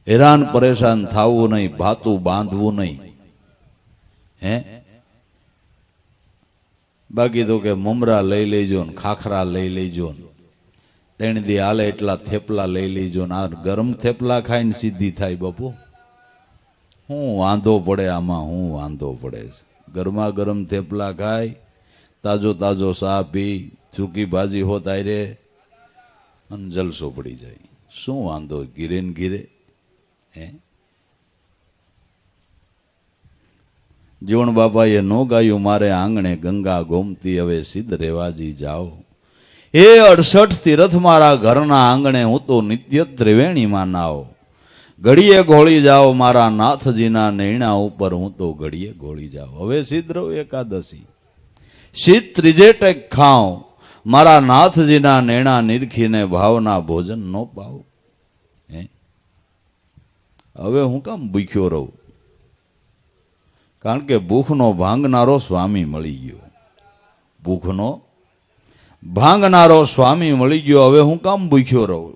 Speaker 1: હેરાન પરેશાન થવું નહીં, ભાતું બાંધવું નહીં. બાકી તો કે મમરા લઈ લેજો ને ખાખરા લઈ લેજો ને 3 દી હાલે એટલા થેપલા લઈ લેજો ને. આ ગરમ થેપલા ખાઈને સીધી થાય બાપુ. હું વાંધો પડે આમાં, હું વાંધો પડે. ગરમા ગરમ થેપલા ખાય, તાજો તાજો ચા પી, સૂકી ભાજી હોત આયરે અને જલસો પડી જાય. શું વાંધો ઘીરે ને ઘીરે? જીવણ બાપાએ નો ગાયું મારે આંગણે ગંગા ગોમતી, હવે સિદ્ધ રેવાજી જાઓ. એ 68 તીરથ મારા ઘરના આંગણે, હું તો નિત્ય ત્રિવેણીમાં નાઓ. ઘડીએ ગોળી જાઓ મારા નાથજીના નૈણા ઉપર, હું તો ઘડીએ ગોળી જાઓ. હવે સિદ્ધ એકાદશી, શીત ત્રીજે ટેક ખાઉં, મારા નાથજીના નૈણા નિરખીને ભાવના ભોજન નો પાવ. હવે હું કામ ભૂખ્યો રહું? કારણ કે ભૂખનો ભાંગનારો સ્વામી મળી ગયો. ભૂખનો ભાંગનારો સ્વામી મળી ગયો, હવે હું કામ ભૂખ્યો રહું?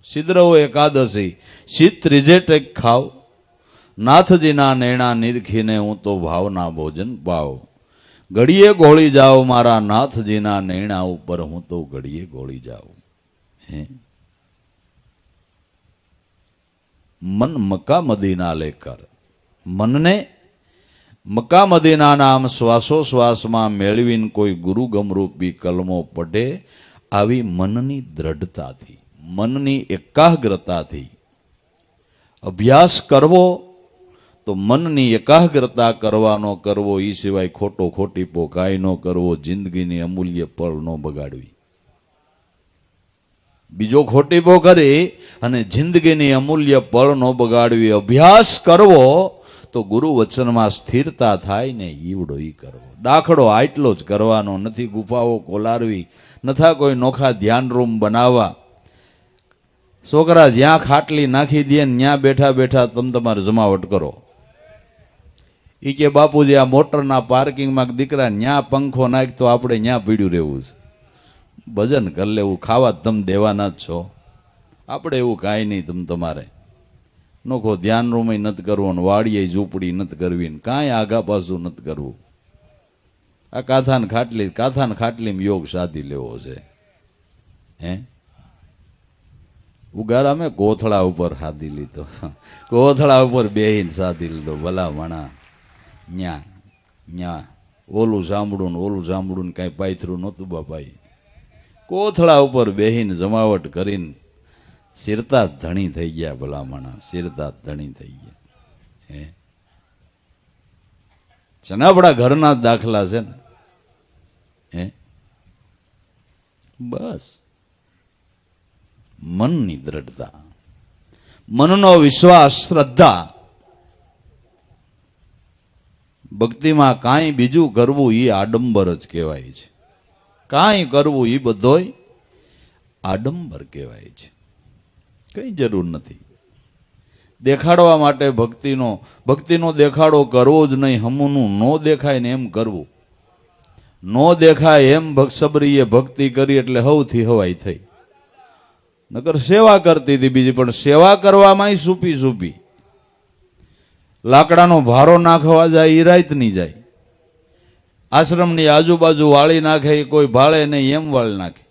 Speaker 1: સિદ્રવો એકાદશી, શીત ત્રીજે ટેક ખાવ, નાથજીના નૈણા નિરખીને હું તો ભાવના ભોજન પાવ. ઘડીએ ગોળી જાઓ મારા નાથજીના નૈણા ઉપર, હું તો ઘડીએ ગોળી જાઉં. હે મન મક્કા મદીના લેકર, મનને મક્કા મદીનાના આમ શ્વાસોશ્વાસમાં મેળવીને કોઈ ગુરુ ગમરૂપી કલમો પઢે, આવી મનની દ્રઢતાથી, મનની એકાગ્રતાથી અભ્યાસ કરવો. તો મનની એકાગ્રતા કરવાનો કરવો, એ સિવાય ખોટો ખોટીપો કાંઈ ન કરવો, જિંદગીની અમૂલ્ય પળ ન બગાડવી. બીજો ખોટીપો કરી અને જિંદગીની અમૂલ્ય પળ ન બગાડવી. અભ્યાસ કરવો તો ગુરુ વચનમાં સ્થિરતા થાય ને, ઈવડો ઈ કરવો. દાખલો આટલો જ કરવાનો, નથી ગુફાઓ કોલારવી, નથા કોઈ નોખા ધ્યાન રૂમ બનાવવા. છોકરા જ્યાં ખાટલી નાખી દે ને ત્યાં બેઠા બેઠા તમે તમારે જમાવટ કરો. એ કે બાપુજી આ મોટરના પાર્કિંગમાં દીકરા ન્યા પંખો નાખ તો આપણે ન્યા પીડ્યું રહેવું છે. ભજન કરી લેવું, ખાવા તમે દેવાના જ છો. આપણે એવું કાંઈ નહીં. તમે તમારે નોખો ધ્યાન રૂમ નથી કરવો ને વાડીએ ઝૂંપડી નથી કરવી ને કાંઈ આગા પાછું નથી કરવું. આ કાથાને ખાટલીમાં યોગ સાધી લેવો છે. હે ઉગારા મેં કોથળા ઉપર સાધી લીધો, કોથળા ઉપર બેહીને સાધી લીધો. ભલા મણા ન્યા ન્યા ઓલું સાંભળું ને કાંઈ પાયથરું નહોતું બાપાઈ. કોથળા ઉપર બેહીને જમાવટ કરીને શિરતા ધણી થઈ ગયા. ભલા મણા શિરતા ધણી થઈ ગયા. હે છે ને આપણા ઘરના જ દાખલા છે ને. હે બસ મનની દ્રઢતા, મનનો વિશ્વાસ, શ્રદ્ધા. ભક્તિમાં કાંઈ બીજું કરવું એ આડંબર જ કહેવાય છે. કાંઈ કરવું એ બધોય આડંબર કહેવાય છે. કઈ જરૂર નથી દેખાડવા માટે. ભક્તિનો દેખાડો કરવો જ નહીં. હમુનું ન દેખાય ને એમ કરવું. ન દેખાય એમ સબરીએ ભક્તિ કરી એટલે હવથી હવાઈ થઈ. નકર સેવા કરતી હતી બીજી, પણ સેવા કરવામાં સૂપી લાકડાનો ભારો નાખવા જાય એ રાત નહીં જાય. આશ્રમની આજુબાજુ વાળી નાખે, કોઈ ભાળે નહીં એમ વાળી નાખે,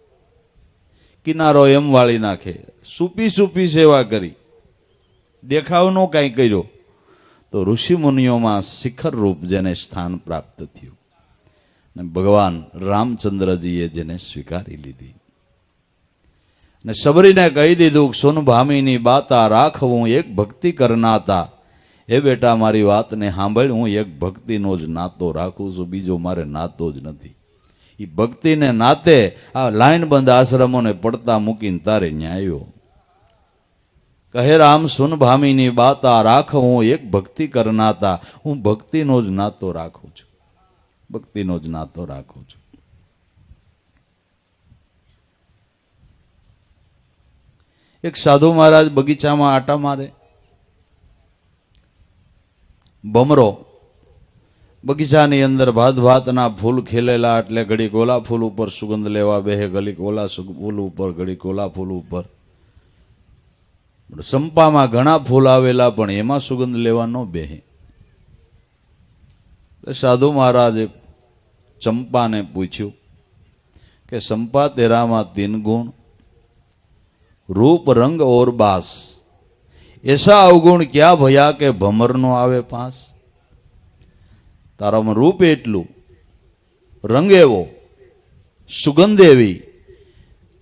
Speaker 1: કિનારો એમ વાળી નાખે. સૂપી સેવા કરી, દેખાવનો કાંઈ કર્યો તો ઋષિ મુનિઓમાં શિખર રૂપ જેને સ્થાન પ્રાપ્ત થયું ને ભગવાન રામચંદ્રજીએ જેને સ્વીકારી લીધી ને સબરીને કહી દીધું, સુન ભામીની બાતા રાખવું એક ભક્તિ કરનાતા. એ બેટા મારી વાતને સાંભળ, હું એક ભક્તિનો જ નાતો રાખું છું, બીજો મારે નાતો જ નથી. એ ભક્તિને નાતે આ લાઈન બંધ આશ્રમોને પડતા મૂકીને તારે ન્યાયો. કહે રામ સુન ભામીની બાતા રાખવું એક ભક્તિ કરનાતા. હું ભક્તિનો જ નાતો રાખું છું, ભક્તિનો જ નાતો રાખું છું. એક સાધુ મહારાજ બગીચામાં આટા મારે. ભમરો બગીચાની અંદર ભાતના ફૂલ ખીલેલા, એટલે ઘડીક ઓલા ફૂલ ઉપર સુગંધ લેવા બેહે, ઘડીક ઓલા ફૂલ ઉપર, ઘડીક ઓલા ફૂલ ઉપર. સંપામાં ઘણા ફૂલ આવેલા પણ એમાં સુગંધ લેવા ન બેહે. સાધુ મહારાજે ચંપાને પૂછ્યું કે સંપા તેરામાં 3 ગુણ, रूप रंग और बास, ऐसा अवगुण क्या भया के भमर नो आवे पास. ताराમાં રૂપ એટલું, રંગ એવો, સુગંધ એવી,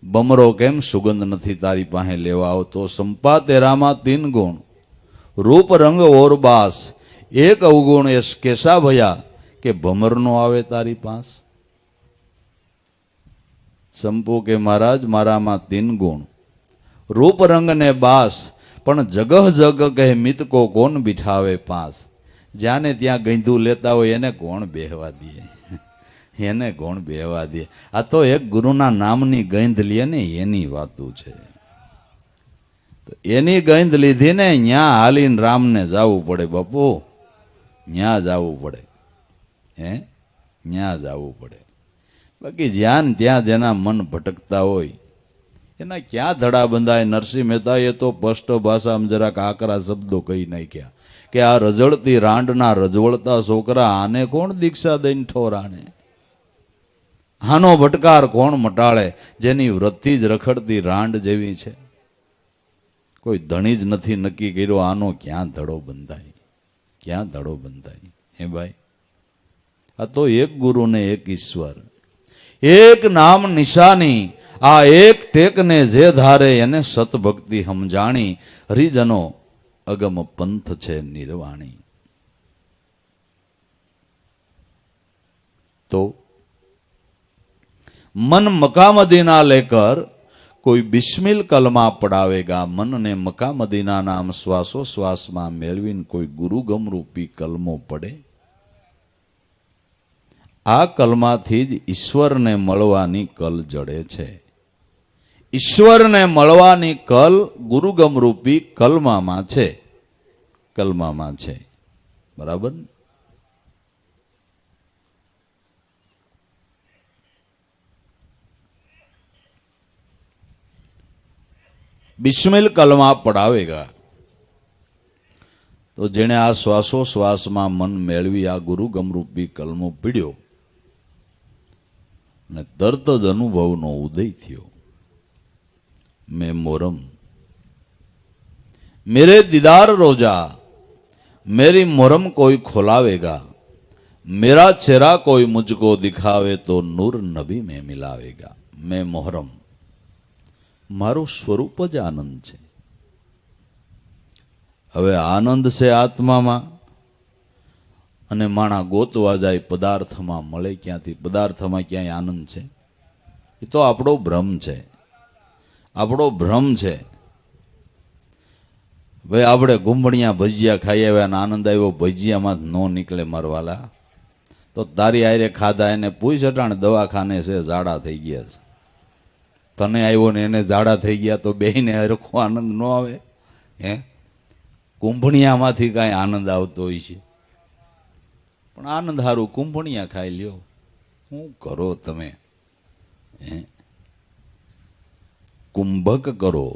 Speaker 1: ભમરો કેમ સુગંધ નથી તારી પાસે લેવા આવતો. સંપા તેરામાં 3 ગુણ, रूप रंग और बास, एक अवगुण एस कैसा भया કે ભમર નો આવે તારી પાસ. સંપુ કે મહારાજ મારામાં 3 ગુણ, रूप रंग ने बास, पण जगह जग कहे मित को कौन बिठावे पास. जाने त्या गंधू लेता हो एने कौन बेहवा दिए, एने कौन बेहवा दिए. आ तो एक गुरुना नामनी गंध लिए ने एनी वातू छे. तो एनी गंध लीधी ने न्या हालीन राम ने जावू पड़े. बापू न्या जावू पड़े, हे न्या जावू पड़े. બાકી જ્યાં ને ત્યાં જેના મન ભટકતા હોય એના ક્યાં ધડા બંધાય. નરસિંહ મહેતાએ તો સ્પષ્ટ ભાષામાં જરાક આકરા શબ્દો કહી નાખ્યા કે આ રજળતી રાંડના રજવળતા છોકરા, આને કોણ દીક્ષા દઈને ઠોરાણે? આનો ભટકાર કોણ મટાડે? જેની વૃત્તિ જ રખડતી રાંડ જેવી છે. કોઈ ધણી જ નથી નક્કી કર્યો આનો ક્યાં ધડો બંધાય, ક્યાં ધડો બંધાય? હે ભાઈ, આ તો એક ગુરુ ને એક ઈશ્વર, એક નામ નિશાની. આ એક ટેકને જે ધારે એને સતભક્તિ સમજાણી. હરિજનો અગમ પંથ છે નિર્વાણી. तो मन मक्का मदीना लेकर कोई बिस्मिल कलमा पढ़ावेगा. मन ने मक्का मदीना नाम श्वासो श्वास में मेलवीन कोई गुरुगम रूपी कलमो पढ़े. आ कलमा थी ज ईश्वर ने मळवानी कल जड़े छे. ईश्वर ने मळवानी कल गुरुगम रूपी कलमा में छे, कलमा में छे. बराबर. बिस्मिल कलमा पढ़ावेगा तो जेने आ श्वासो श्वास में मन मेळवी आ गुरु गमरूपी कलमो पीड्यो ने तरत ज अनुभव नो उदय थयो. मैं मोरम मेरे दीदार रोजा, मेरी मोरम कोई खोलावेगा. मेरा चेहरा कोई मुझको दिखावे तो नूर नबी में मिलावेगा. मैं मोहरम मारू स्वरूप ज आनंद छे. हवे आनंद से आत्मा में अने माणा गोतवा जाय पदार्थ में मळे क्यांथी? पदार्थ में क्यांय आनंद छे? ए तो आपणो भ्रम छे, आपणो भ्रम छे. भाई आपणे गुंभणिया भजिया खाई आव्या ने आनंद आव्यो, भजिया में नो निकले मरवाला. तो तारी आयरे खाधा एने पूछ अटाणे दवाखाने से जाड़ा थई गया छे. तने आव्यो ने एने जाड़ा थई गया तो बेयने हरखो आनंद न आवे? हे कुंभणियामांथी कांई आनंद आवतो होय छे, पण आनंद हारू कुंभणिया खाई ल्यो. शुं करो तमे? हे कुंभक करो,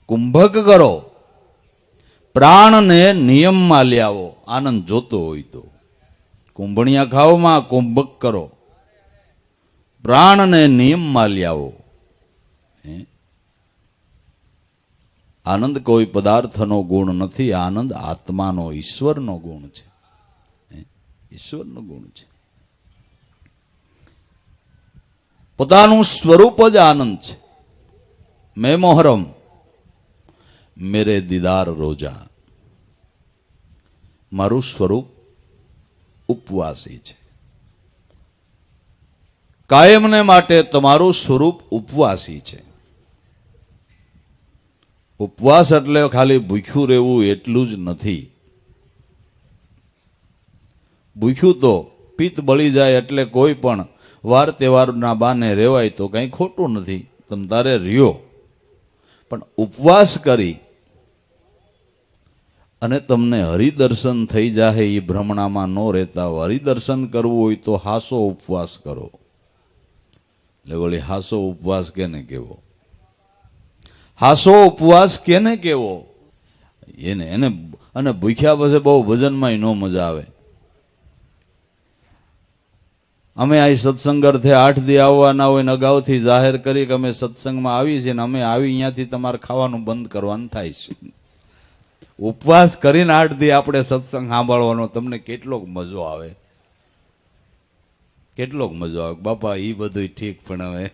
Speaker 1: कुंभक करो. प्राण ने नियम में लियावो. आनंद जोतो होय तो कुंभणिया खाओ मां, कुंभक करो. प्राण ने नियम में लियावो. आनंद कोई पदार्थ नो गुण नहीं, आनंद आत्मा नो ईश्वर नो गुण छे. ईश्वर नो गुण छे. पोतानुं स्वरूप ज आनंद छे. मैं मोहरम मेरे दीदार रोजा. मारू स्वरूप उपवासी छे. कायम ने माटे तमारू स्वरूप उपवासी छे. उपवास एटले खाली भूख्યું રહેવું એટલું જ નથી. ભૂખ્યું તો પિત્ત બળી જાય એટલે કોઈ પણ વાર તહેવારના બાને રહેવાય તો કંઈ ખોટું નથી, તમ તારે રહ્યો. પણ ઉપવાસ કરી અને તમને હરિદર્શન થઈ જાય એ ભ્રમણામાં ન રહેતા. હરિદર્શન કરવું હોય તો હાસો ઉપવાસ કરો. એટલે વળી હાસો ઉપવાસ કેને કેવો? हासो उपवास केने केवो? एने एने अने भूख्या पछी बहु भजन में नो मजा आवे. अमे आ सत्संग अर्थे 8 दी आववाना होय ने अगाउथी जाहेर करी के अमे सत्संग में आवी छीए ने अमे आवी अहींयाथी तमारे खावानुं बंध करवानुं थाय छे. उपवास करीने 8 दी आपणे सत्संग सांभळवानो तमने केटलोक मजो आवे, केटलोक मजो आवे. बापा ई बधुंय ठीक, पण हवे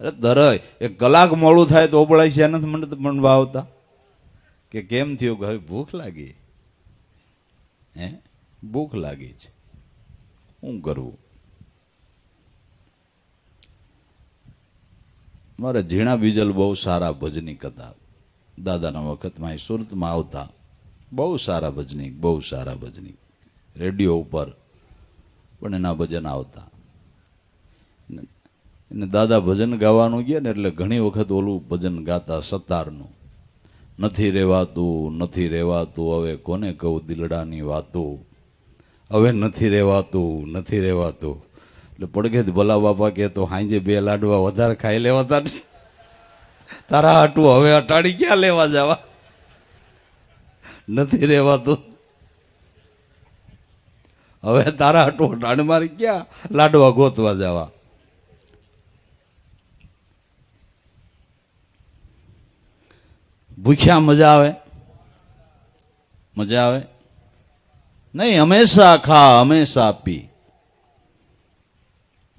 Speaker 1: अरे धरय 1 कलाक मोड़ू थाय तो ओबळाई छे નથી मनवा आवता के केम थयो? घरे भूख लागी. हे भूख लागी छे, शुं करवुं? मारे झीणा बीजल बहु सारा भजनीक हता. दादाना वखतमां सुरतमां आवता बहु सारा भजनीक, बहु सारा भजनीक. रेडियो उपर पण एना भजन आवता. ने दादा भजन गावानुं गया ने एटले घणी वखत ओलुं भजन गाता सतारनुं. નથી રહેવાતું, નથી રહેવાતું, હવે કોને કહું દિલડાની વાતો. હવે નથી રહેવાતું, નથી રહેવાતું. એટલે પડઘે ભલા બાપા કે તો હાંજે 2 લાડવા વધારે ખાઈ લેવાતા. તારા હાટું હવે અટાડી ક્યાં લેવા જવા, નથી રહેવાતું. હવે તારા હાટું અટાડી મારી ક્યાં લાડવા ગોતવા જવા. ભૂખ્યા મજા આવે? મજા આવે નહીં. હંમેશા ખા, હંમેશા પી,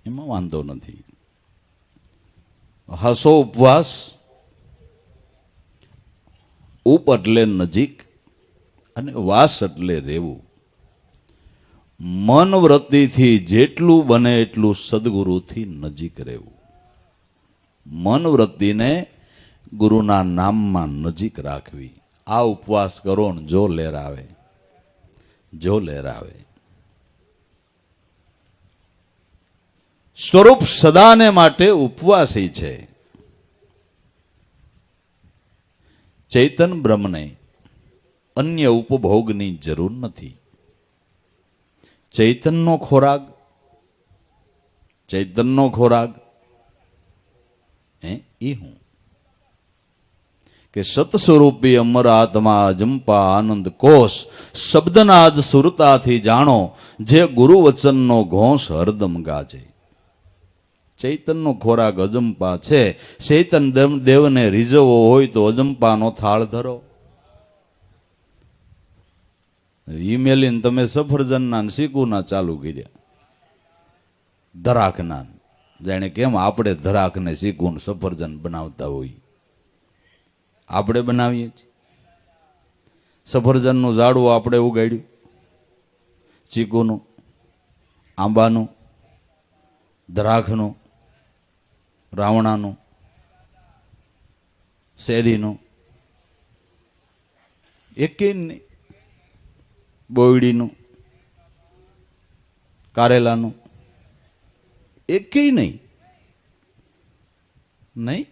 Speaker 1: એમાં વાંધો નથી. હસો ઉપવાસ, ઉપ એટલે નજીક અને વાસ એટલે રહેવું. મન વૃત્તિથી જેટલું બને એટલું સદગુરુથી નજીક રહેવું. મન વૃત્તિને ગુરુના નામમાં નજીક રાખવી. આ ઉપવાસ કરો ને જો લહેર આવે, જો લહેર આવે. સ્વરૂપ સદાને માટે ઉપવાસી છે. ચૈતન બ્રહ્મને અન્ય ઉપભોગની જરૂર નથી. ચૈતનનો ખોરાક, ચૈતનનો ખોરાક એ હું કે સત સ્વરૂપી અમર આત્મા અજંપા આનંદ કોષ શબ્દનાદ સુરતાથી જાણો, જે ગુરુ વચનનો ઘોષ હરદમ ગાજે. ચૈતનનો ખોરાક અજંપા છે. ચૈતન દેવને રીઝવવો હોય તો અજંપાનો થાળ ધરો. ઈમેલીને તમે સફરજનના શીકુના ચાલુ કર્યા, ધરાકના. જાણે કેમ આપણે ધરાકને શીકું સફરજન બનાવતા હોય, આપણે બનાવીએ છીએ. સફરજનનું ઝાડવું આપણે ઉગાડ્યું, ચીકુનું, આંબાનું, દ્રાક્ષનું, રાવણાનું, શેરીનું, એકેય નહીં. બોયડીનું, કારેલાનું, એકેય નહીં. નહીં,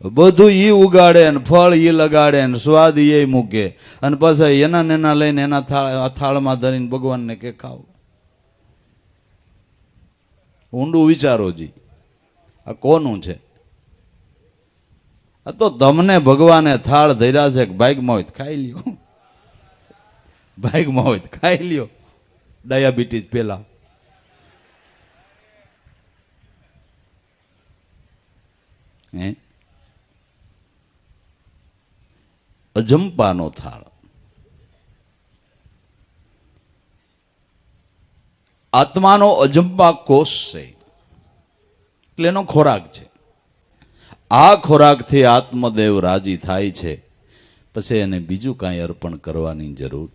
Speaker 1: બધું ઈ ઉગાડે ને ફળ ઈ લગાડે ને સ્વાદ એ મૂકે અને પછી એના નેના લઈને એના થાળમાં ધરીને ભગવાનને કે ખાવ. ઊંડું વિચારો જી, આ કોનું છે? આ તો તમને ભગવાને થાળ ધર્યા છે કે ભાગમાં હોય ખાઈ લ્યો, ભાગમાં હોય ખાઈ લ્યો. ડાયાબિટીસ પેલા અજંપાનો થાળ. આત્માનો અજંપા કોષ છે એટલે એનો ખોરાક છે. આ ખોરાકથી આત્મદેવ રાજી થાય છે, પછી એને બીજું કાંઈ અર્પણ કરવાની જરૂર.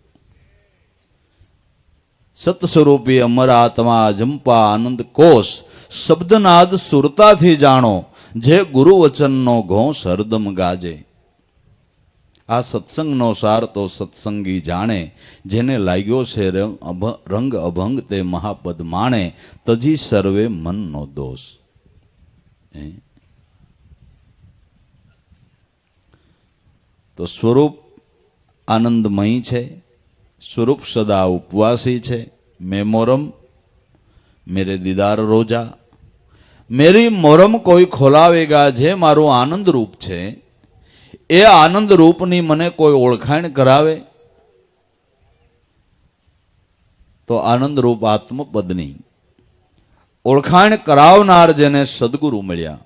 Speaker 1: સત સ્વરૂપી અમર આત્મા અજંપા આનંદ કોષ શબ્દનાદ સુરતાથી જાણો, જે ગુરુ વચનનો ઘોષ હરદમ ગાજે. આ સત્સંગનો સાર તો સત્સંગી જાણે, જેને લાગ્યો છે રંગ અભંગ તે મહાપદ માણે, તજી સર્વે મનનો દોષ. તો સ્વરૂપ આનંદમય છે, સ્વરૂપ સદા ઉપવાસી છે. મેમોરમ મેરે દીદાર રોજા, મેરી મોરમ કોઈ ખોલાવેગા. જે મારું આનંદ રૂપ છે એ આનંદ રૂપની મને કોઈ ઓળખાણ કરાવે તો આનંદ રૂપ આત્મપદની ઓળખાણ કરાવનાર જેને સદગુરુ મળ્યા,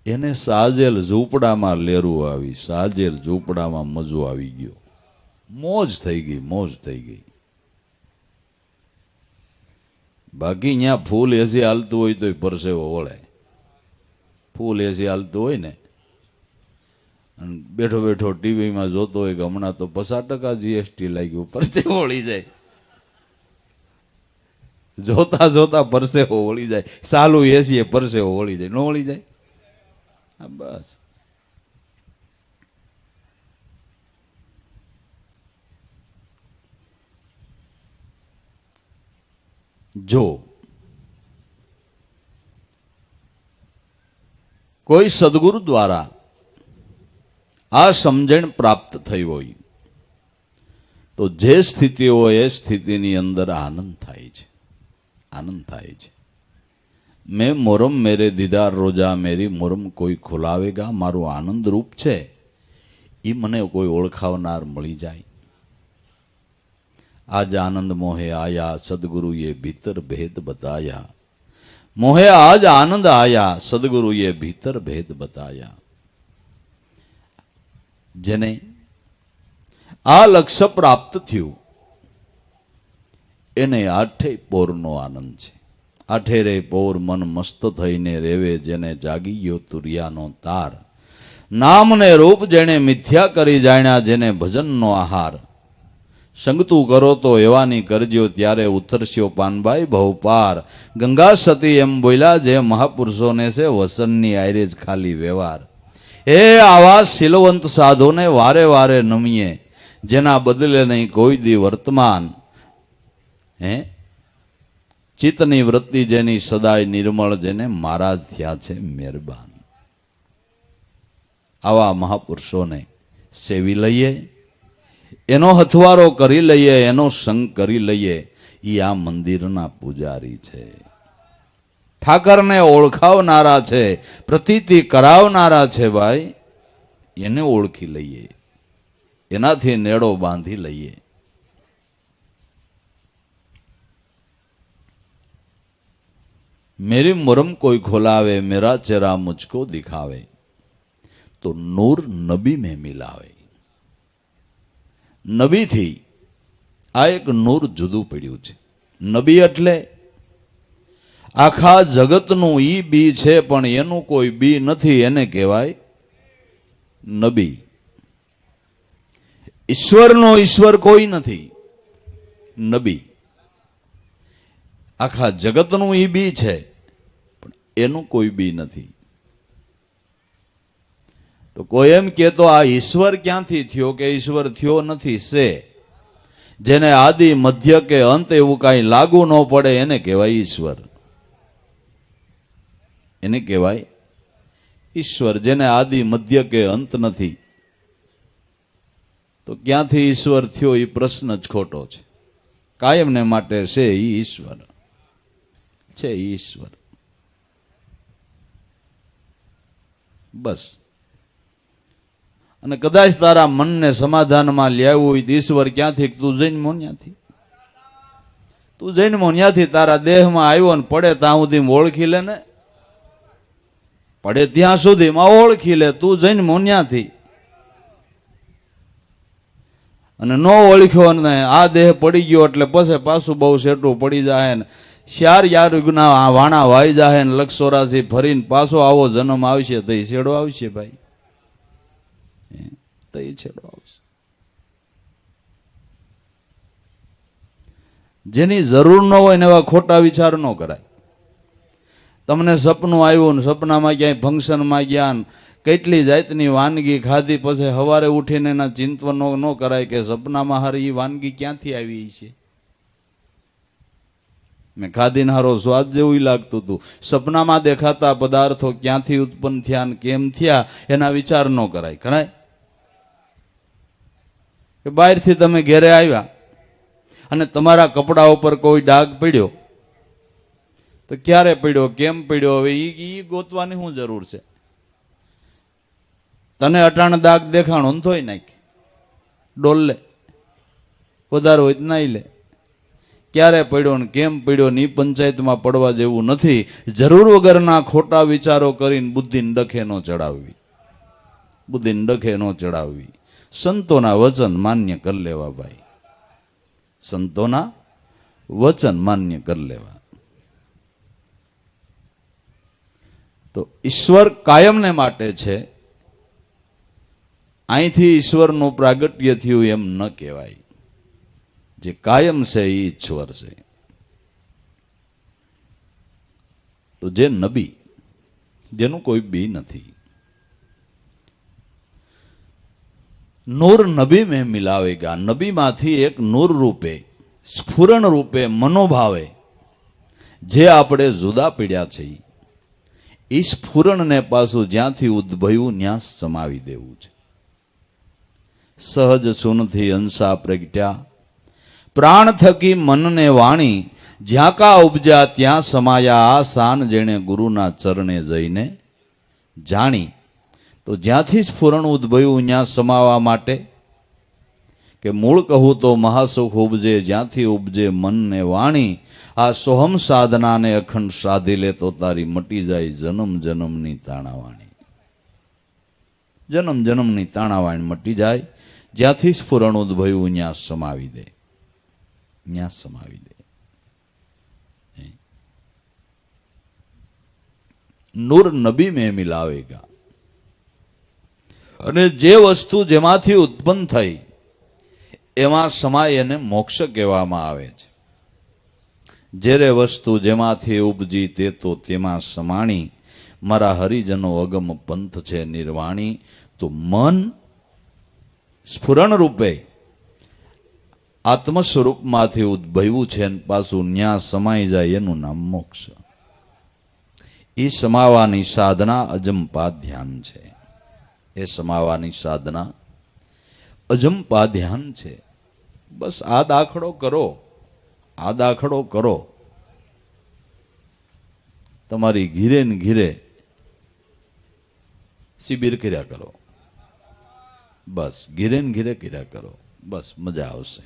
Speaker 1: એને સાજેલ ઝૂંપડામાં લેરું આવી, સાજેલ ઝૂંપડામાં મજો આવી ગયો, મોજ થઈ ગઈ, મોજ થઈ ગઈ. બાકી અહીંયા ફૂલ એસી હાલતું હોય તો પરસેવો વળે. ફૂલ એસી હાલતું હોય ને, બેઠો બેઠો ટીવીમાં જોતો હોય કે હમણાં તો 50% GST લાગ્યું, પરસેવો વળી જાય. જોતા જોતા પરસેવો વળી જાય. સાલું એસી પરસેવો વળી જાય, ન વળી જાય? બસ. જો કોઈ સદગુરુ દ્વારા આ સમજણ પ્રાપ્ત થઈ હોય તો જે સ્થિતિ હોય એ સ્થિતિની અંદર આનંદ થાય છે, આનંદ થાય છે. મેં મોરમ મેરે દીદાર રોજા મેરી મોરમ કોઈ ખોલાવેગા, મારું આનંદ રૂપ છે એ મને કોઈ ઓળખાવનાર મળી જાય. આજ આનંદ મોહે આયા સદગુરુએ ભીતર ભેદ બતાયા, મોહે આજ આનંદ આયા સદગુરુએ ભીતર ભેદ બતાયા. જેને આ લક્ષ્ય પ્રાપ્ત થયું એને આઠે પોરનો આનંદ છે. આઠે રે પોર મન મસ્ત થઈને રેવે, જેને જાગી ગયો તુરિયાનો તાર. નામ ને રૂપ જેને મિથ્યા કરી જાણ્યા, જેને ભજનનો આહાર. સંગતું કરો તો એવાની કરજો, ત્યારે ઉતરસ્યો પાનભાઈ ભવપાર. ગંગા સતી એમ બોલ્યા જે મહાપુરુષોને છે વસનની આયરે જ ખાલી વ્યવહાર. એ આવા શીલવંત સાધુને વારે વારે નમીએ, જેના બદલે નહીં કોઈ દી વર્તમાન. હે ચિત્તની વૃત્તિ જેની સદાય નિર્મળ, જેને મારા જ થયા છે મહેરબાન. આવા મહાપુરુષોને સેવી લઈએ, એનો હથવારો કરી લઈએ, એનો સંગ કરી લઈએ. એ આ મંદિરના પૂજારી છે, ઠાકરને ઓળખાવનારા છે, પ્રતીતિ કરાવનારા છે. ભાઈ એને ઓળખી લઈએ, એનાથી નેડો બાંધી લઈએ. मेरी मुरम कोई खोलावे, मेरा चेहरा मुझको दिखावे, तो नूर नबी में मिलावे. નબી થી આ એક નૂર જુદું પડ્યું છે. નબી એટલે આખા જગતનું ઈ બી છે, પણ એનું કોઈ બી નથી, એને કહેવાય નબી. ઈશ્વરનો ઈશ્વર કોઈ નથી, નબી. આખા જગતનું ઈ બી છે, પણ એનું કોઈ બી નથી. તો કોઈ એમ કહેતો આ ઈશ્વર ક્યાંથી થયો, કે ઈશ્વર થયો નથી, છે જેને આદિ મધ્ય કે અંત એવું કાંઈ લાગુ ન પડે એને કહેવાય ઈશ્વર. એને કહેવાય ઈશ્વર, જેને આદિ મધ્ય કે અંત નથી. તો ક્યાંથી ઈશ્વર થયો એ પ્રશ્ન જ ખોટો છે. કાયમને માટે છે એ ઈશ્વર છે, ઈશ્વર બસ. અને કદાચ તારા મનને સમાધાનમાં લેવું હોય તો ઈશ્વર ક્યાંથી, તું જન્મો ન્યાથી. તું જન્મો ન્યાથી તારા દેહમાં આવ્યો ને પડે ત્યાં સુધી ઓળખી લે ને, પડે ત્યાં સુધીમાં ઓળખી લે. તું જન્મો ન્યાથી અને ન ઓળખ્યો ને આ દેહ પડી ગયો એટલે પછી પાછું બહુ સેટું પડી જાય ને, ચાર યાર ગુના વાણા વાઈ જાય ને, 184 ફરીને પાછો આવો જન્મ આવશે તો એ છેડો આવશે ભાઈ, તો એ છેડો આવશે. જેની જરૂર ન હોય ને એવા ખોટા વિચાર ન કરાય. તમને સપનું આવ્યું ને સપનામાં ક્યાંય ફંક્શનમાં ગયા ને કેટલી જાતની વાનગી ખાધી, પછી સવારે ઉઠીને એના ચિંતન ન કરાય કે સપનામાં હારી એ વાનગી ક્યાંથી આવી છે. મેં ખાધીને હારો સ્વાદ જેવું લાગતું હતું. સપનામાં દેખાતા પદાર્થો ક્યાંથી ઉત્પન્ન થયા ને કેમ થયા એના વિચાર ન કરાય. કરાય કે બહારથી તમે ઘેરે આવ્યા અને તમારા કપડા ઉપર કોઈ ડાઘ પડ્યો તો ક્યારે પડ્યો, કેમ પડ્યો, હવે એ ગોતવાની શું જરૂર છે. તને અટાણ દાગ દેખાણો ને ધોઈ નાખ, ડોલ લે, વધારે હોય નાઈ લે. ક્યારે પડ્યો ને કેમ પડ્યો ને પંચાયતમાં પડવા જેવું નથી. જરૂર વગરના ખોટા વિચારો કરીને બુદ્ધિને ડખે ન ચડાવવી, બુદ્ધિને ડખે ન ચડાવવી. સંતોના વચન માન્ય કરી લેવા ભાઈ, સંતોના વચન માન્ય કરી લેવા. તો ઈશ્વર કાયમને માટે છે. અહીંથી ઈશ્વરનું પ્રાગટ્ય થયું એમ ન કહેવાય. જે કાયમ છે એ ઈશ્વર છે. તો જે નબી, જેનું કોઈ બી નથી, નૂર નબી મેં મિલાવેગા. નબીમાંથી એક નૂર રૂપે, સ્ફુરણ રૂપે, મનોભાવે જે આપણે જુદા પડ્યા છે એ સ્ફુરણને પાછું જ્યાંથી ઉદ્ભવ્યું ત્યાં સમાવી દેવું છે. સહજ સુનથી અંશા પ્રગટ્યા, પ્રાણ થકી મનને વાણી જ્યાં કા ઉપજા ત્યાં સમાયા આ શાન જેણે ગુરુના ચરણે જઈને જાણી. તો જ્યાંથી સ્ફુરણ ઉદ્ભવ્યું ત્યાં સમાવા માટે કે મૂળ કહું તો મહાસુખ ઉપજે જ્યાંથી ઉપજે મન ને વાણી. આ સોહમ સાધનાને અખંડ સાધી લે તો તારી મટી જાય જન્મ જન્મની તાણાવાણી. જન્મ જન્મની તાણાવાણી મટી જાય. જ્યાંથી સ્ફુરણ ઉદ્ભવ્યું ત્યાં સમાવી દે, ત્યાં સમાવી દે. નૂર નબી મેં મિલાવેગા. અને જે વસ્તુ જેમાંથી ઉત્પન્ન થઈ એમાં સમાય એને મોક્ષ કહેવામાં આવે છે. જ્યારે વસ્તુ જેમાંથી ઉપજી તે તો તેમાં સમાણી. મારા હરિજનો અગમ પંથ છે નિર્વાણી. તો મન સ્ફુરણ રૂપે આત્મ સ્વરૂપમાંથી ઉદ્ભવ્યું છે અને પાછું ન્યા સમાઈ જાય એનું નામ મોક્ષ. એ સમાવાની સાધના અજંપા ધ્યાન છે. એ સમાવાની સાધના અજંપા ધ્યાન છે. બસ આ દાખલો કરો, આ દાખલો કરો. તમારી ઘીરે ને ઘીરે શિબિર કર્યા કરો. બસ ઘીરે ને ઘીરે કર્યા કરો. બસ મજા આવશે.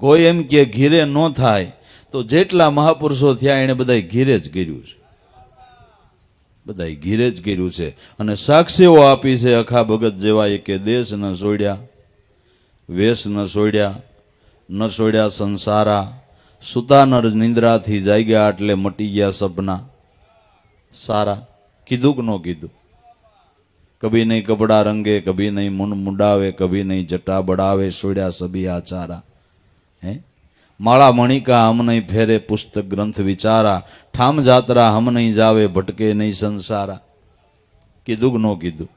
Speaker 1: કોઈ એમ કે ઘીરે ન થાય તો જેટલા મહાપુરુષો થયા એને બધા ઘીરે જ કર્યું છે. બધા ઘીરે જ કર્યું છે. અને સાક્ષીઓ આપી છે અખા ભગત જેવા કે દેશ ન છોડ્યા, વેશ ન છોડ્યા, ન છોડ્યા સંસારા. સુતા નર નિંદ્રાથી જાગ્યા એટલે મટી ગયા સપના સારા. કીધું કે ન કીધું? કભી નહીં કપડા રંગે, કભી નહીં મુંડ મુંડાવે, કભી નહીં જટા બડાવે, છોડ્યા સભી આચારા. હે માળા મણિકા હમ નહીં ફેરે, પુસ્તક ગ્રંથ વિચારા. ઠામ જાત્રા હમ નહીં જાવે, ભટકે નહીં સંસારા. કીધું કે ન કીધું?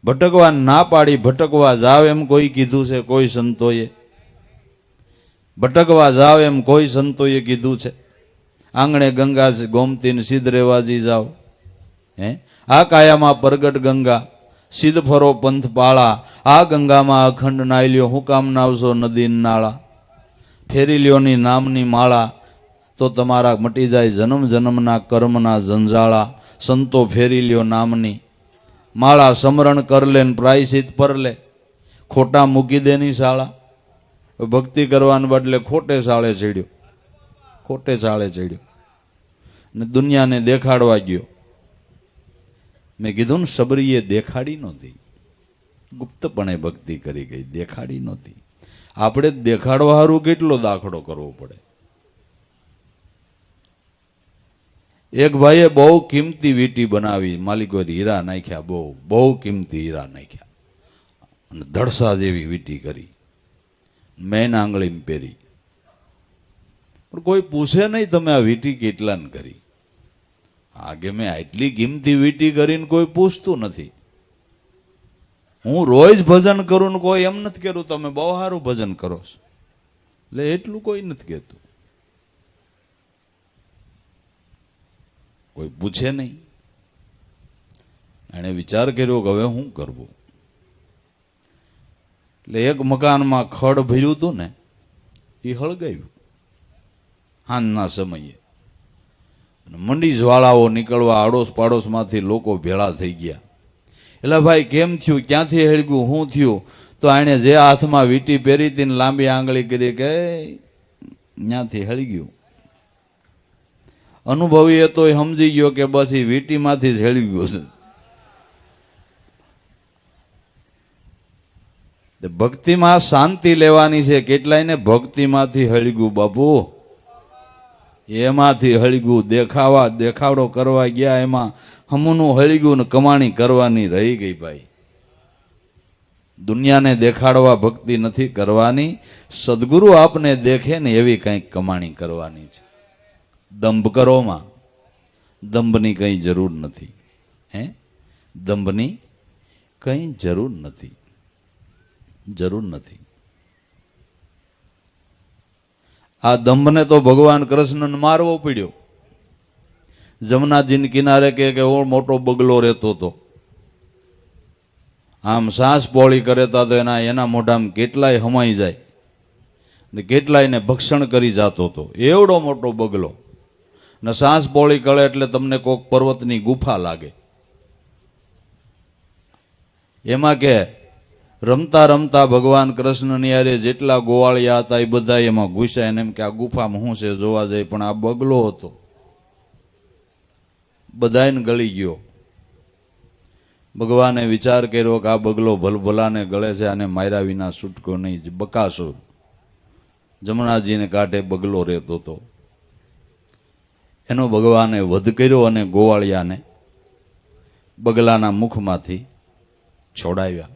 Speaker 1: ભટકવા ના પાડી, ભટકવા જાવ એમ કોઈ કીધું છે? કોઈ સંતોએ ભટકવા જાવ એમ કોઈ સંતોએ કીધું છે? આંગણે ગંગા ગોમતી ને સિદ્ધ રેવાજી જાઓ. હે આ કાયામાં પ્રગટ ગંગા, સિદ્ધ ફરો પંથ પાળા. આ ગંગામાં અખંડ નાઈ લ્યો, હું કામ નાવશો નદી નાળા. ફેરી લ્યોની નામની માળા, તો તમારા મટી જાય જન્મ જન્મના કર્મના જંજાળા. સંતો ફેરી લ્યો નામની માળા, સમરણ કર લે ને પ્રાયશ્ચિત પર લે. ખોટા મૂકી દેની શાળા. ભક્તિ કરવાને બદલે ખોટે શાળે ચડ્યો, ખોટે શાળે ચડ્યો ને દુનિયાને દેખાડવા ગયો. મેં કીધું ને સબરીએ દેખાડી નહોતી, ગુપ્તપણે ભક્તિ કરી ગઈ, દેખાડી નહોતી. આપણે દેખાડવા હારું કેટલો દાખલો કરવો પડે. એક ભાઈએ બહુ કિંમતી વીંટી બનાવી, માલિકોએ હીરા નાખ્યા, બહુ બહુ કિંમતી હીરા નાખ્યા અને ધડસા જેવી વીંટી કરી, મેન આંગળીમાં પહેરી. પણ કોઈ પૂછે નહીં તમે આ વીંટી કેટલાને કરી. આગે મેં આટલી કિંમતી વીંટી કરીને કોઈ પૂછતું નથી. હું રોજ ભજન કરું ને કોઈ એમ નથી કહેતું તમે બહુ સારું ભજન કરો છો, એટલે એટલું કોઈ નથી કહેતું. કોઈ પૂછે નહીં. એણે વિચાર કર્યો કે હવે શું કરવું. એટલે એક મકાનમાં ખડ ભર્યું હતું ને એ હળગાવ્યું હાંજના સમયે. મંડી જ્વાળાઓ નીકળવા આડોશ પાડોશમાંથી લોકો ભેળા થઈ ગયા. એટલે ભાઈ કેમ થયું, ક્યાંથી હળગ્યું, શું થયું? તો એણે જે હાથમાં વીંટી પહેરી હતી ને લાંબી આંગળી કરી કે ત્યાંથી હળગ્યું. અનુભવી એ તો સમજી ગયો કે બસ એ વીંટીમાંથી જ હળી ગયો છે. ભક્તિમાં શાંતિ લેવાની છે. કેટલાયને ભક્તિમાંથી હળગ્યું બાપુ, એમાંથી હળગ્યું. દેખાડો કરવા ગયા એમાં હમુનું હળગ્યું ને કમાણી કરવાની રહી ગઈ. ભાઈ દુનિયાને દેખાડવા ભક્તિ નથી કરવાની, સદગુરુ આપને દેખે ને એવી કંઈક કમાણી કરવાની છે. દંભ કરોમાં દંભની કંઈ જરૂર નથી. હે દંભની કંઈ જરૂર નથી, જરૂર નથી. આ દંભને તો ભગવાન કૃષ્ણને મારવો પડ્યો. જમનાજીને કિનારે કે મોટો બગલો રહેતો હતો, આમ સાસ પોળી કરે તો એના મોઢામાં કેટલાય હમાઈ જાય ને કેટલાયને ભક્ષણ કરી જતો હતો. એવડો મોટો બગલો ને સાસ પોળી કરે એટલે તમને કોક પર્વતની ગુફા લાગે. એમાં કે રમતા રમતા ભગવાન કૃષ્ણની હારે જેટલા ગોવાળિયા હતા એ બધા એમાં ઘૂસ્યા. એને એમ કે આ ગુફામાં શું છે જોવા જાય, પણ આ બગલો હતો બધાને ગળી ગયો. ભગવાને વિચાર કર્યો કે આ બગલો ભલભલાને ગળે છે, આને માર્યા વિના છૂટકો નહીં. બકાસુર જમનાજીને કાંઠે બગલો રહેતો હતો, એનો ભગવાને વધ કર્યો અને ગોવાળિયાને બગલાના મુખમાંથી છોડાવ્યા.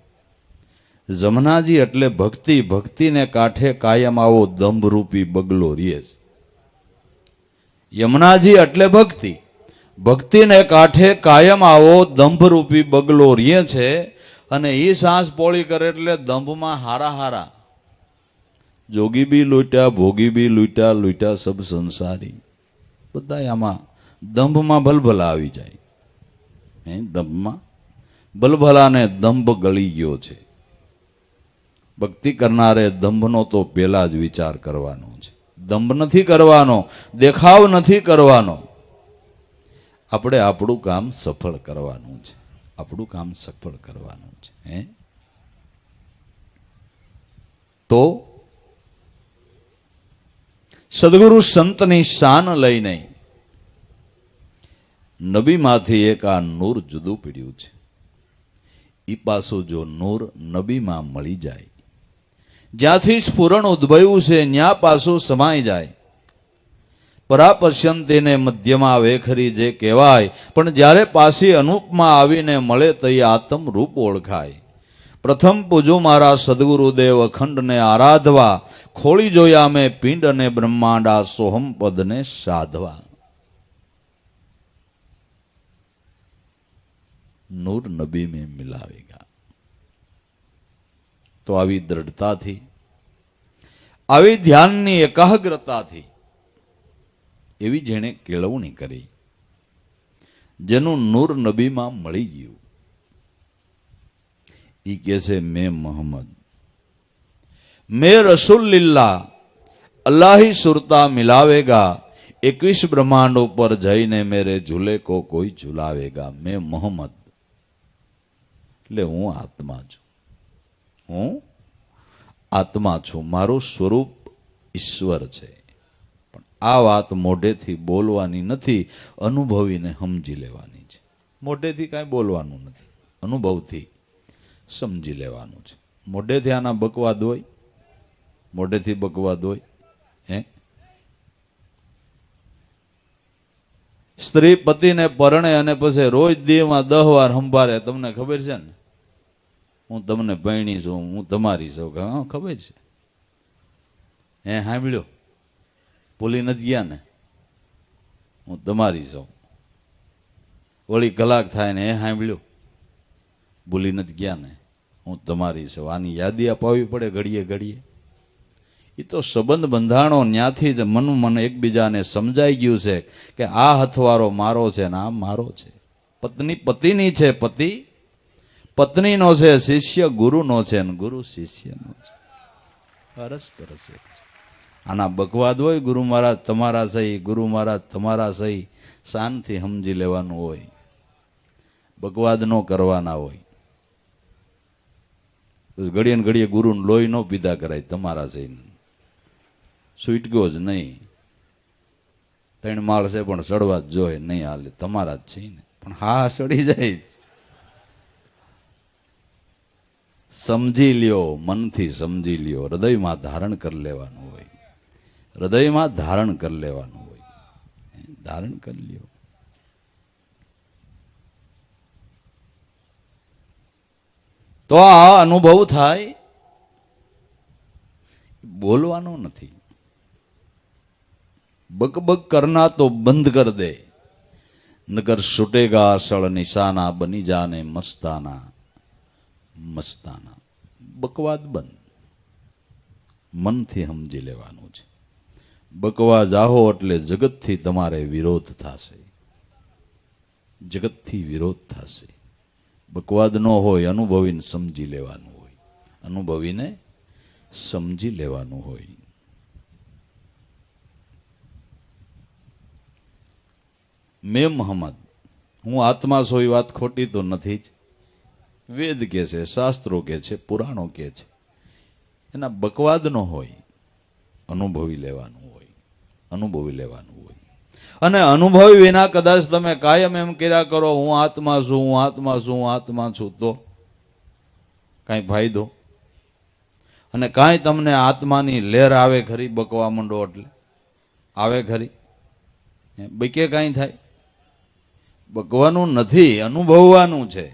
Speaker 1: જમનાજી એટલે ભક્તિ, ભક્તિને કાંઠે કાયમ આવો દંભરૂપી બગલો રીએ છે. યમુનાજી એટલે ભક્તિ, ભક્તિને કાંઠે કાયમ આવો દંભરૂપી બગલો રીએ છે. અને એ સાંસ પોળી કરે એટલે દંભમાં હારા હારા જોગી બી લૂંટ્યા, ભોગી બી લૂંટ્યા, લૂંટ્યા સબ સંસારી. બધા આમાં દંભમાં ભલભલા આવી જાય. દંભમાં ભલભલાને દંભ ગળી ગયો છે. ભક્તિ કરનારે દંભનો તો પેલા જ વિચાર કરવાનો છે. દંભ નથી કરવાનો, દેખાવ નથી કરવાનો. આપણે આપણું કામ સફળ કરવાનું છે. આપણું કામ સફળ કરવાનું છે. તો સદગુરુ સંતની શાન લઈને નબીમાંથી એક આ નૂર જુદું પીડ્યું છે. એ પાછું જો નૂર નબીમાં મળી જાય, જ્યાંથી સ્ફુરણ ઉદ્ભવ્યું છે ત્યાં પાછું સમાઈ જાય. પરાપશ્યંતીને મધ્યમાં વેખરી જે કહેવાય, પણ જ્યારે પાછી અનુપમાં આવીને મળે તો એ આત્મ રૂપ ઓળખાય. પ્રથમ પૂજો મારા સદગુરુદેવ અખંડને આરાધવા, ખોળી જોયા મેં પિંડ અને બ્રહ્માંડા સોહમ પદને સાધવા. નૂર નબી મેં મિલાવેગા. તો આવી દ્રઢતાથી, આવી ધ્યાનની એકાગ્રતાથી એવી જેણે કેળવણી કરી, જેનું નૂર નબીમાં મળી ગયું, એ કહે છે મેં મોહમ્મદ, મેં રસુલ્લિલ્લાહ, અલ્લાહી સુરતા મિલાવેગા, 21 બ્રહ્માંડ ઉપર જઈને મેરે ઝૂલે કો કોઈ ઝુલાવેગા. મેં મોહમ્મદ એટલે હું આત્મા છું. હું આત્મા છું. મારું સ્વરૂપ ઈશ્વર છે. પણ આ વાત મોઢેથી બોલવાની નથી, અનુભવીને સમજી લેવાની છે. મોઢેથી કાંઈ બોલવાનું નથી, અનુભવથી સમજી લેવાનું છે. મોઢેથી આના બકવાદ હોય, મોઢેથી બકવાદ હોય. સ્ત્રી પતિને પરણે અને પછી રોજ દીમાં 10 વાર સંભાળે. તમને ખબર છે ને, હું તમને પૈણી છું, હું તમારી છું. હા ખબર છે. સાંભળ્યો, ભૂલી નથી ગયા ને, હું તમારી છું. વળી કલાક થાય ને સાંભળ્યો, ભૂલી નથી ગયા ને, હું તમારી છું. આની યાદી અપાવવી પડે ઘડીએ ઘડીએ. એ તો સંબંધ બંધાણો ત્યાંથી જ મન એકબીજાને સમજાઈ ગયું છે કે આ હથવારો મારો છે ને આ મારો છે. પત્ની પતિની છે, પતિ પત્નીનો છે, શિષ્ય ગુરુનો છે ને ગુરુ શિષ્યનો છે. પરસ્પર છે. આના બકવાદ હોય, ગુરુ મહારાજ તમારા સહી, ગુરુ મહારાજ તમારા સહી, શાનથી સમજી લેવાનું હોય. બકવાદ ન કરવાના હોય. ઘડીએ ને ઘડીએ ગુરુને લોહી ન પીધા કરાય. તમારા સહી છૂટક્યો જ નહીં. 3 માળ છે પણ સડવા જ જોઈએ, નહીં હાલે. તમારા જ છે ને, પણ હા સડી જાય. સમજી લ્યો, મનથી સમજી લ્યો. હૃદયમાં ધારણ કરી લેવાનું હોય. હૃદયમાં ધારણ કરી લેવાનું હોય. ધારણ કરી લ્યો. તો આ અનુભવ થાય. બોલવાનો નથી. બકબક કરના તો બંધ કર દે, નગર છૂટેગા અસળ નિશાના, બની જાને મસ્તાના મસ્તાના. બકવાદ બંધ, મનથી સમજી લેવાનું છે. બકવા જાહો એટલે જગતથી તમારે વિરોધ થશે. જગતથી વિરોધ થશે. બકવાદ ન હોય, અનુભવીને સમજી લેવાનું હોય, અનુભવીને સમજી લેવાનું હોય. મેં મોહમ્મદ, હું આત્મા છું એ વાત ખોટી તો નથી જ. વેદ કે છે, શાસ્ત્રો કે છે, પુરાણો કે છે, એના બકવાદ ન હોય, અનુભવી લેવાનું હોય, અનુભવી લેવાનું હોય. અને અનુભવી વિના કદાચ તમે કાયમ એમ કર્યા કરો હું આત્મા છું, હું આત્મા છું, હું આત્મા છું, તો કાંઈ ફાયદો? અને કાંઈ તમને આત્માની લહેર આવે ખરી? બકવા માંડો એટલે આવે ખરી? બકે કાંઈ થાય? બકવાનું નથી, અનુભવવાનું છે.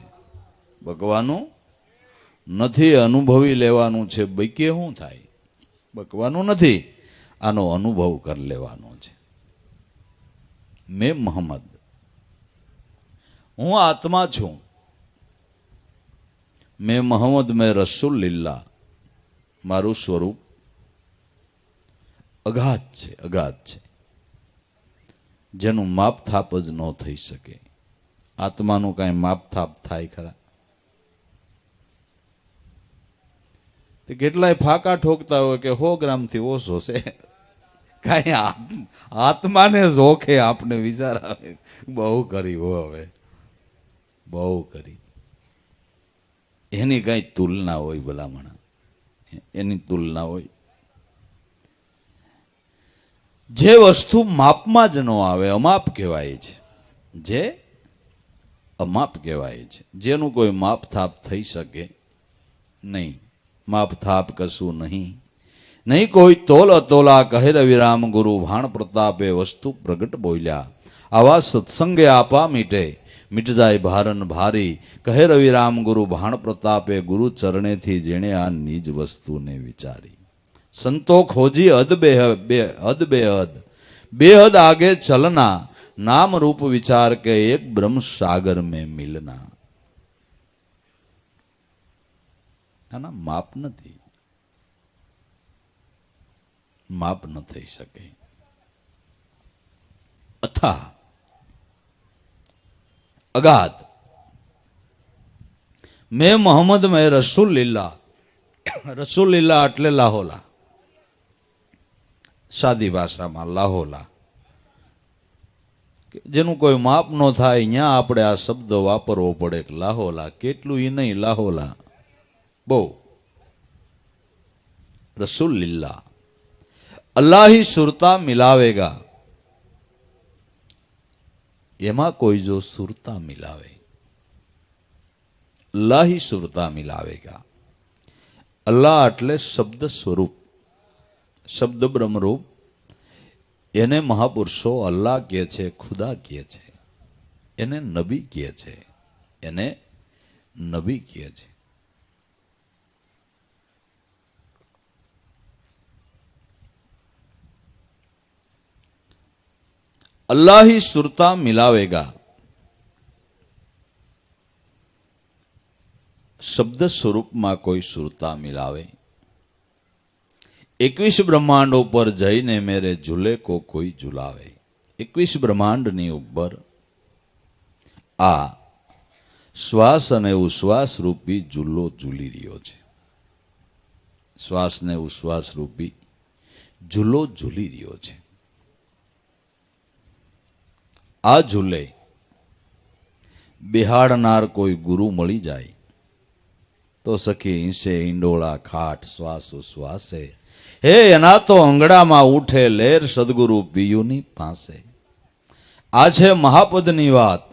Speaker 1: બકવાનું નથી, અનુભવી લેવાનું છે. બકે શું થાય? બકવાનું નથી, આનો અનુભવ કરી લેવાનો છે. મેં મોહમ્મદ, હું આત્મા છું. મેં મોહમ્મદ મેં રસૂલિલ્લાહ, મારું સ્વરૂપ અગાધ છે, અગાધ છે, જેનું માપથાપ જ ન થઈ શકે. આત્માનું કાંઈ માપથાપ થાય ખરા? કેટલાય ફાકા ઠોકતા હોય કે 100 ગ્રામથી ઓછો છે. કાંઈ આત્માને જોખે આપને વિચાર આવે. બહુ કરી હો, હવે બહુ કરી. એની કાંઈ તુલના હોય ભલામણા? એની તુલના હોય? જે વસ્તુ માપમાં જ ન આવે, અમાપ કહેવાય છે. જે અમાપ કહેવાય છે, જેનું કોઈ માપથાપ થઈ શકે નહીં. માપથાપ કશું નહીં, નહીં કોઈ તોલ અતોલા, કહે રવિરામ ગુરુ ભાણ પ્રતાપે વસ્તુ પ્રગટ બોલ્યા. આવા સત્સંગે આપા મીટે, મિટ જાય ભારન ભારી, કહે રવિરામ ગુરુ ભાણ પ્રતાપે ગુરુ ચરણેથી જેણે આ નિજ વસ્તુને વિચારી. સંતો ખોજી હદ બેહદ, બેહદ આગે ચલના, નામ રૂપ વિચાર કે એક બ્રહ્મ સાગર में મિલના. આના માપ નથી, માપ ન થઈ શકે. અથા અગાધ. મેં મોહમ્મદ મેં રસૂલિલ્લાહ, રસૂલિલ્લાહ એટલે લાહોલા, સાદી ભાષામાં લાહોલા. જેનું કોઈ માપ ન થાય ત્યાં આપણે આ શબ્દ વાપરવો પડે. લાહોલા કેટલું એ નહીં, લાહોલા બહુ. રસૂલિલ્લાહ, અલ્લાહ ही સુરતા મિલાવેગા. એમાં કોઈ જો સુરતા મિલાવે, અલ્લાહ ही સુરતા મિલાવેગા. અલ્લાહ એટલે શબ્દ સ્વરૂપ, શબ્દ બ્રહ્મરૂપ. એને મહાપુરુષો અલ્લાહ કહે છે, ખુદા કહે છે, એને નબી કહે છે, એને નબી કહે છે. અલ્લાહ ही સુરતા મિલાવેગા. શબ્દ સ્વરૂપમાં કોઈ સુરતા મિલાવે. 21 બ્રહ્માંડ ઉપર જઈને મેરે ઝૂલે કો કોઈ ઝુલાવે. 21 બ્રહ્માંડની ઉપર આ શ્વાસ અને ઉશ્વાસ રૂપી ઝૂલો ઝૂલી રહ્યો છે. શ્વાસ ને ઉશ્વાસ રૂપી ઝૂલો ઝૂલી રહ્યો છે. આ ઝૂલે બિહાડનાર કોઈ ગુરુ મળી જાય તો સખી ઈંસે ઈંડોળા ખાટ શ્વાસ ઉશ્વાસે. હે એના તો અંગડામાં ઉઠે લેર સદગુરુ પિયુની પાસે. આ છે મહાપદની વાત.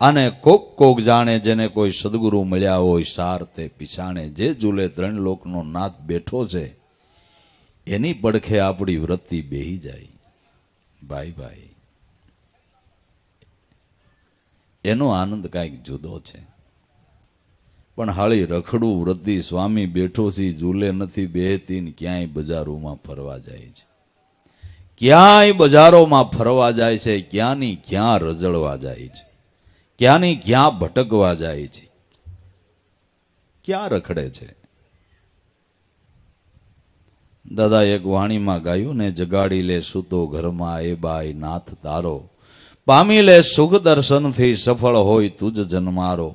Speaker 1: અને કોક કોક જાણે જેને કોઈ સદગુરુ મળ્યા હોય સાર તે પીછાણે. જે ઝૂલે 3 લોકનો નાથ બેઠો છે એની પડખે આપણી વૃત્તિ બેહી જાય. ભાઈ ભાઈ, એનો આનંદ કાંઈક જુદો છે. પણ હાળી રખડું વૃદ્ધિ સ્વામી બેઠો સી ઝૂલે નથી બેહતી ને ક્યાંય બજારોમાં ફરવા જાય છે. ક્યાંય બજારોમાં ફરવા જાય છે, ક્યાંની ક્યાં રજળવા જાય છે, ક્યાંની ક્યાં ભટકવા જાય છે, ક્યાં રખડે છે. દાદા એક વાણીમાં ગાયું ને, જગાડી લે સૂતો ઘરમાં એ બાઈ નાથ તારો, પામી લે સુખ દર્શનથી સફળ હોય તુજ જન્મારો.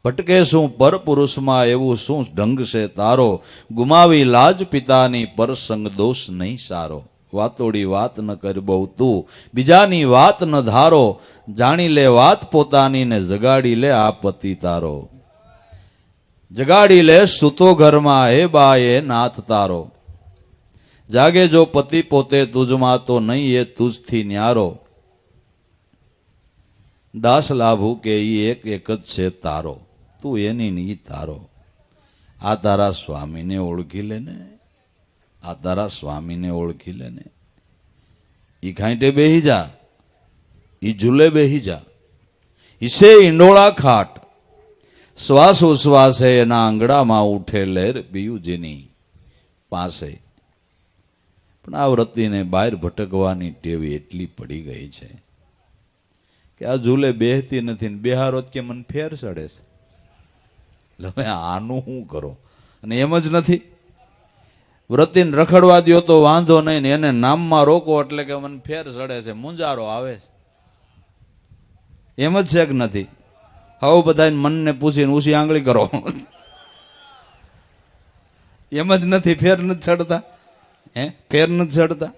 Speaker 1: ભટકે શું પર પુરુષમાં એવું શું ઢંગ છે તારો, ગુમાવી લાજ પિતાની પરસંગ દોષ નહીં સારો. વાતોડી વાત ન કર બહુ તું, બીજાની વાત ન ધારો, જાણી લે વાત પોતાની ને જગાડી લે આ પતિ તારો. જગાડી લે સૂતો ઘરમાં હે બા એ નાથ તારો. જાગે જો પતિ પોતે તુજમાં તો નહીં એ તુજથી ન્યારો. દાસ લાભુ કે ઈ એક એક જ છે તારો, તું એની ની તારો. આ તારા સ્વામીને ઓળખી લે ને, આ તારા સ્વામીને ઓળખી લે ને. ઈ ખાંટે બેહી જા, ઈ ઝૂલે બેહી જા. ઈસે ઈંડોળા ખાટ, શ્વાસ ઉશ્વાસે એના આંગણામાં ઉઠે લહેર પિયુજીની પાસે. પણ આ વ્રતિને બહાર ભટકવાની ટેવ એટલી પડી ગઈ છે કે આ ઝૂલે બેહતી નથી ને બેહારો કે મને ફેર ચડે છે. હવે આનું શું કરો? અને એમ જ નથી, વ્રતિને રખડવા દ્યો તો વાંધો નહીં ને એને નામમાં રોકો એટલે કે મને ફેર ચડે છે, મુંજારો આવે છે. એમ જ છે કે નથી? હવે બધાને મનને પૂછીને ઉસી આંગળી કરો. એમ જ નથી, ફેર નથી ચડતા. ફેર નથી ચડતા.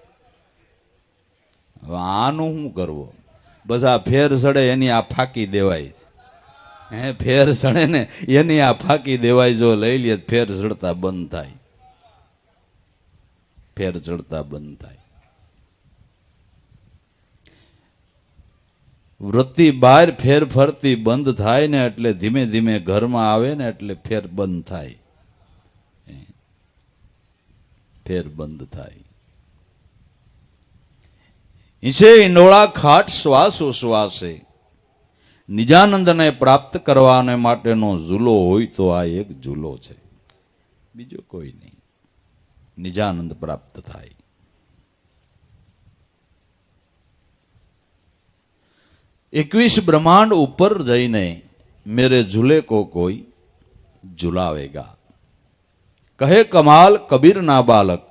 Speaker 1: હવે આનું શું કરવું? બસ આ ફેર ચડે એની આ ફાંકી દેવાય. ફેર ચડે ને એની આ ફાંકી દેવાય. જો લઈ લે ફેર ચડતા બંધ થાય, ફેર ચડતા બંધ થાય. વૃત્તિ બહાર ફેર ફરતી બંધ થાય ને એટલે ધીમે ધીમે ઘરમાં આવે ને એટલે ફેર બંધ થાય, ફેર બંધ થાય. ઈસે ઈંડોળા ખાટ શ્વાસ ઉશ્વાસે, નિજાનંદને પ્રાપ્ત કરવાને માટેનો ઝૂલો હોય તો આ એક ઝૂલો છે, બીજો કોઈ નહીં. નિજાનંદ પ્રાપ્ત થાય. 21 બ્રહ્માંડ ઉપર જઈને મેરે ઝૂલે કો કોઈ ઝુલાવેગા. કહે કમાલ કબીર ના બાલક,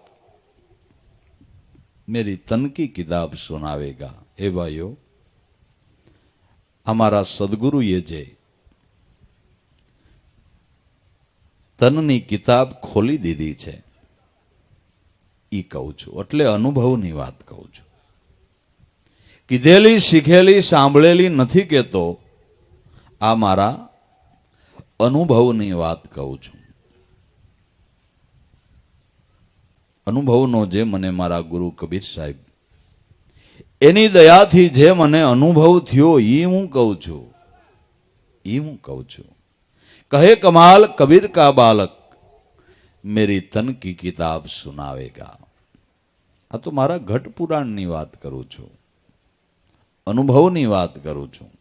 Speaker 1: મેરી તન કી કિતાબ સુનાવેગા. એ ભાઈઓ, અમારા સદગુરુએ જે તનની કિતાબ ખોલી દીધી છે ઈ કહું છું, એટલે અનુભવની વાત કહું છું. કીધેલી શીખેલી સાંભળેલી નથી કહેતો, આ મારા અનુભવની વાત કહું છું. અનુભવનો જે મને મારા ગુરુ કબીર સાહેબ એની દયાથી જે મને અનુભવ થયો એ હું કહું છું, એ હું કહું છું. કહે કમાલ કબીર કા બાલક, મેરી તન કી કિતાબ સુનાવેગા. આ તો મારા ઘટ પુરાણની વાત કરું છું, અનુભવની વાત કરું છું.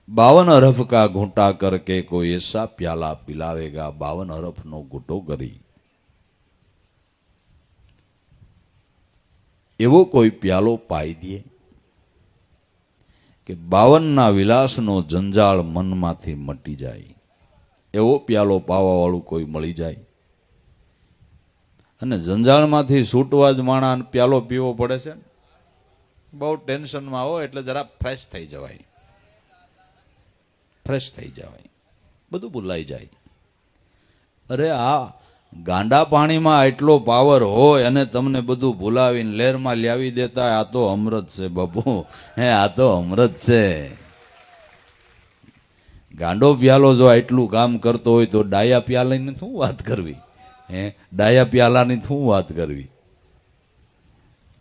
Speaker 1: 52 અરફ કા ઘૂંટા કરકે કોઈ એસા પ્યાલા પિલાવેગા. 52 અરફનો ઘૂંટો કરી એવો કોઈ પ્યાલો પાઈ દે કે 52ના વિલાસનો જંજાળ મનમાંથી મટી જાય. એવો પ્યાલો પાવા વાળું કોઈ મળી જાય. અને જંજાળમાંથી છૂટવા જ માણા પ્યાલો પીવો પડે છે. બહુ ટેન્શનમાં હોય એટલે જરા ફ્રેશ થઈ જવાય, ફ્રેશ થઈ જવાય, બધું ભૂલાઈ જાય. અરે આ ગાંડા પાણીમાં એટલો પાવર હોય અને તમને બધું ભૂલાવીને લહેરમાં લાવી દેતા, આ તો અમૃત છે બાપુ. આ તો અમૃત છે. ગાંડો પ્યાલો જો આટલું કામ કરતો હોય તો ડાયા પ્યાલાની શું વાત કરવી? ડાયા પ્યાલાની શું વાત કરવી?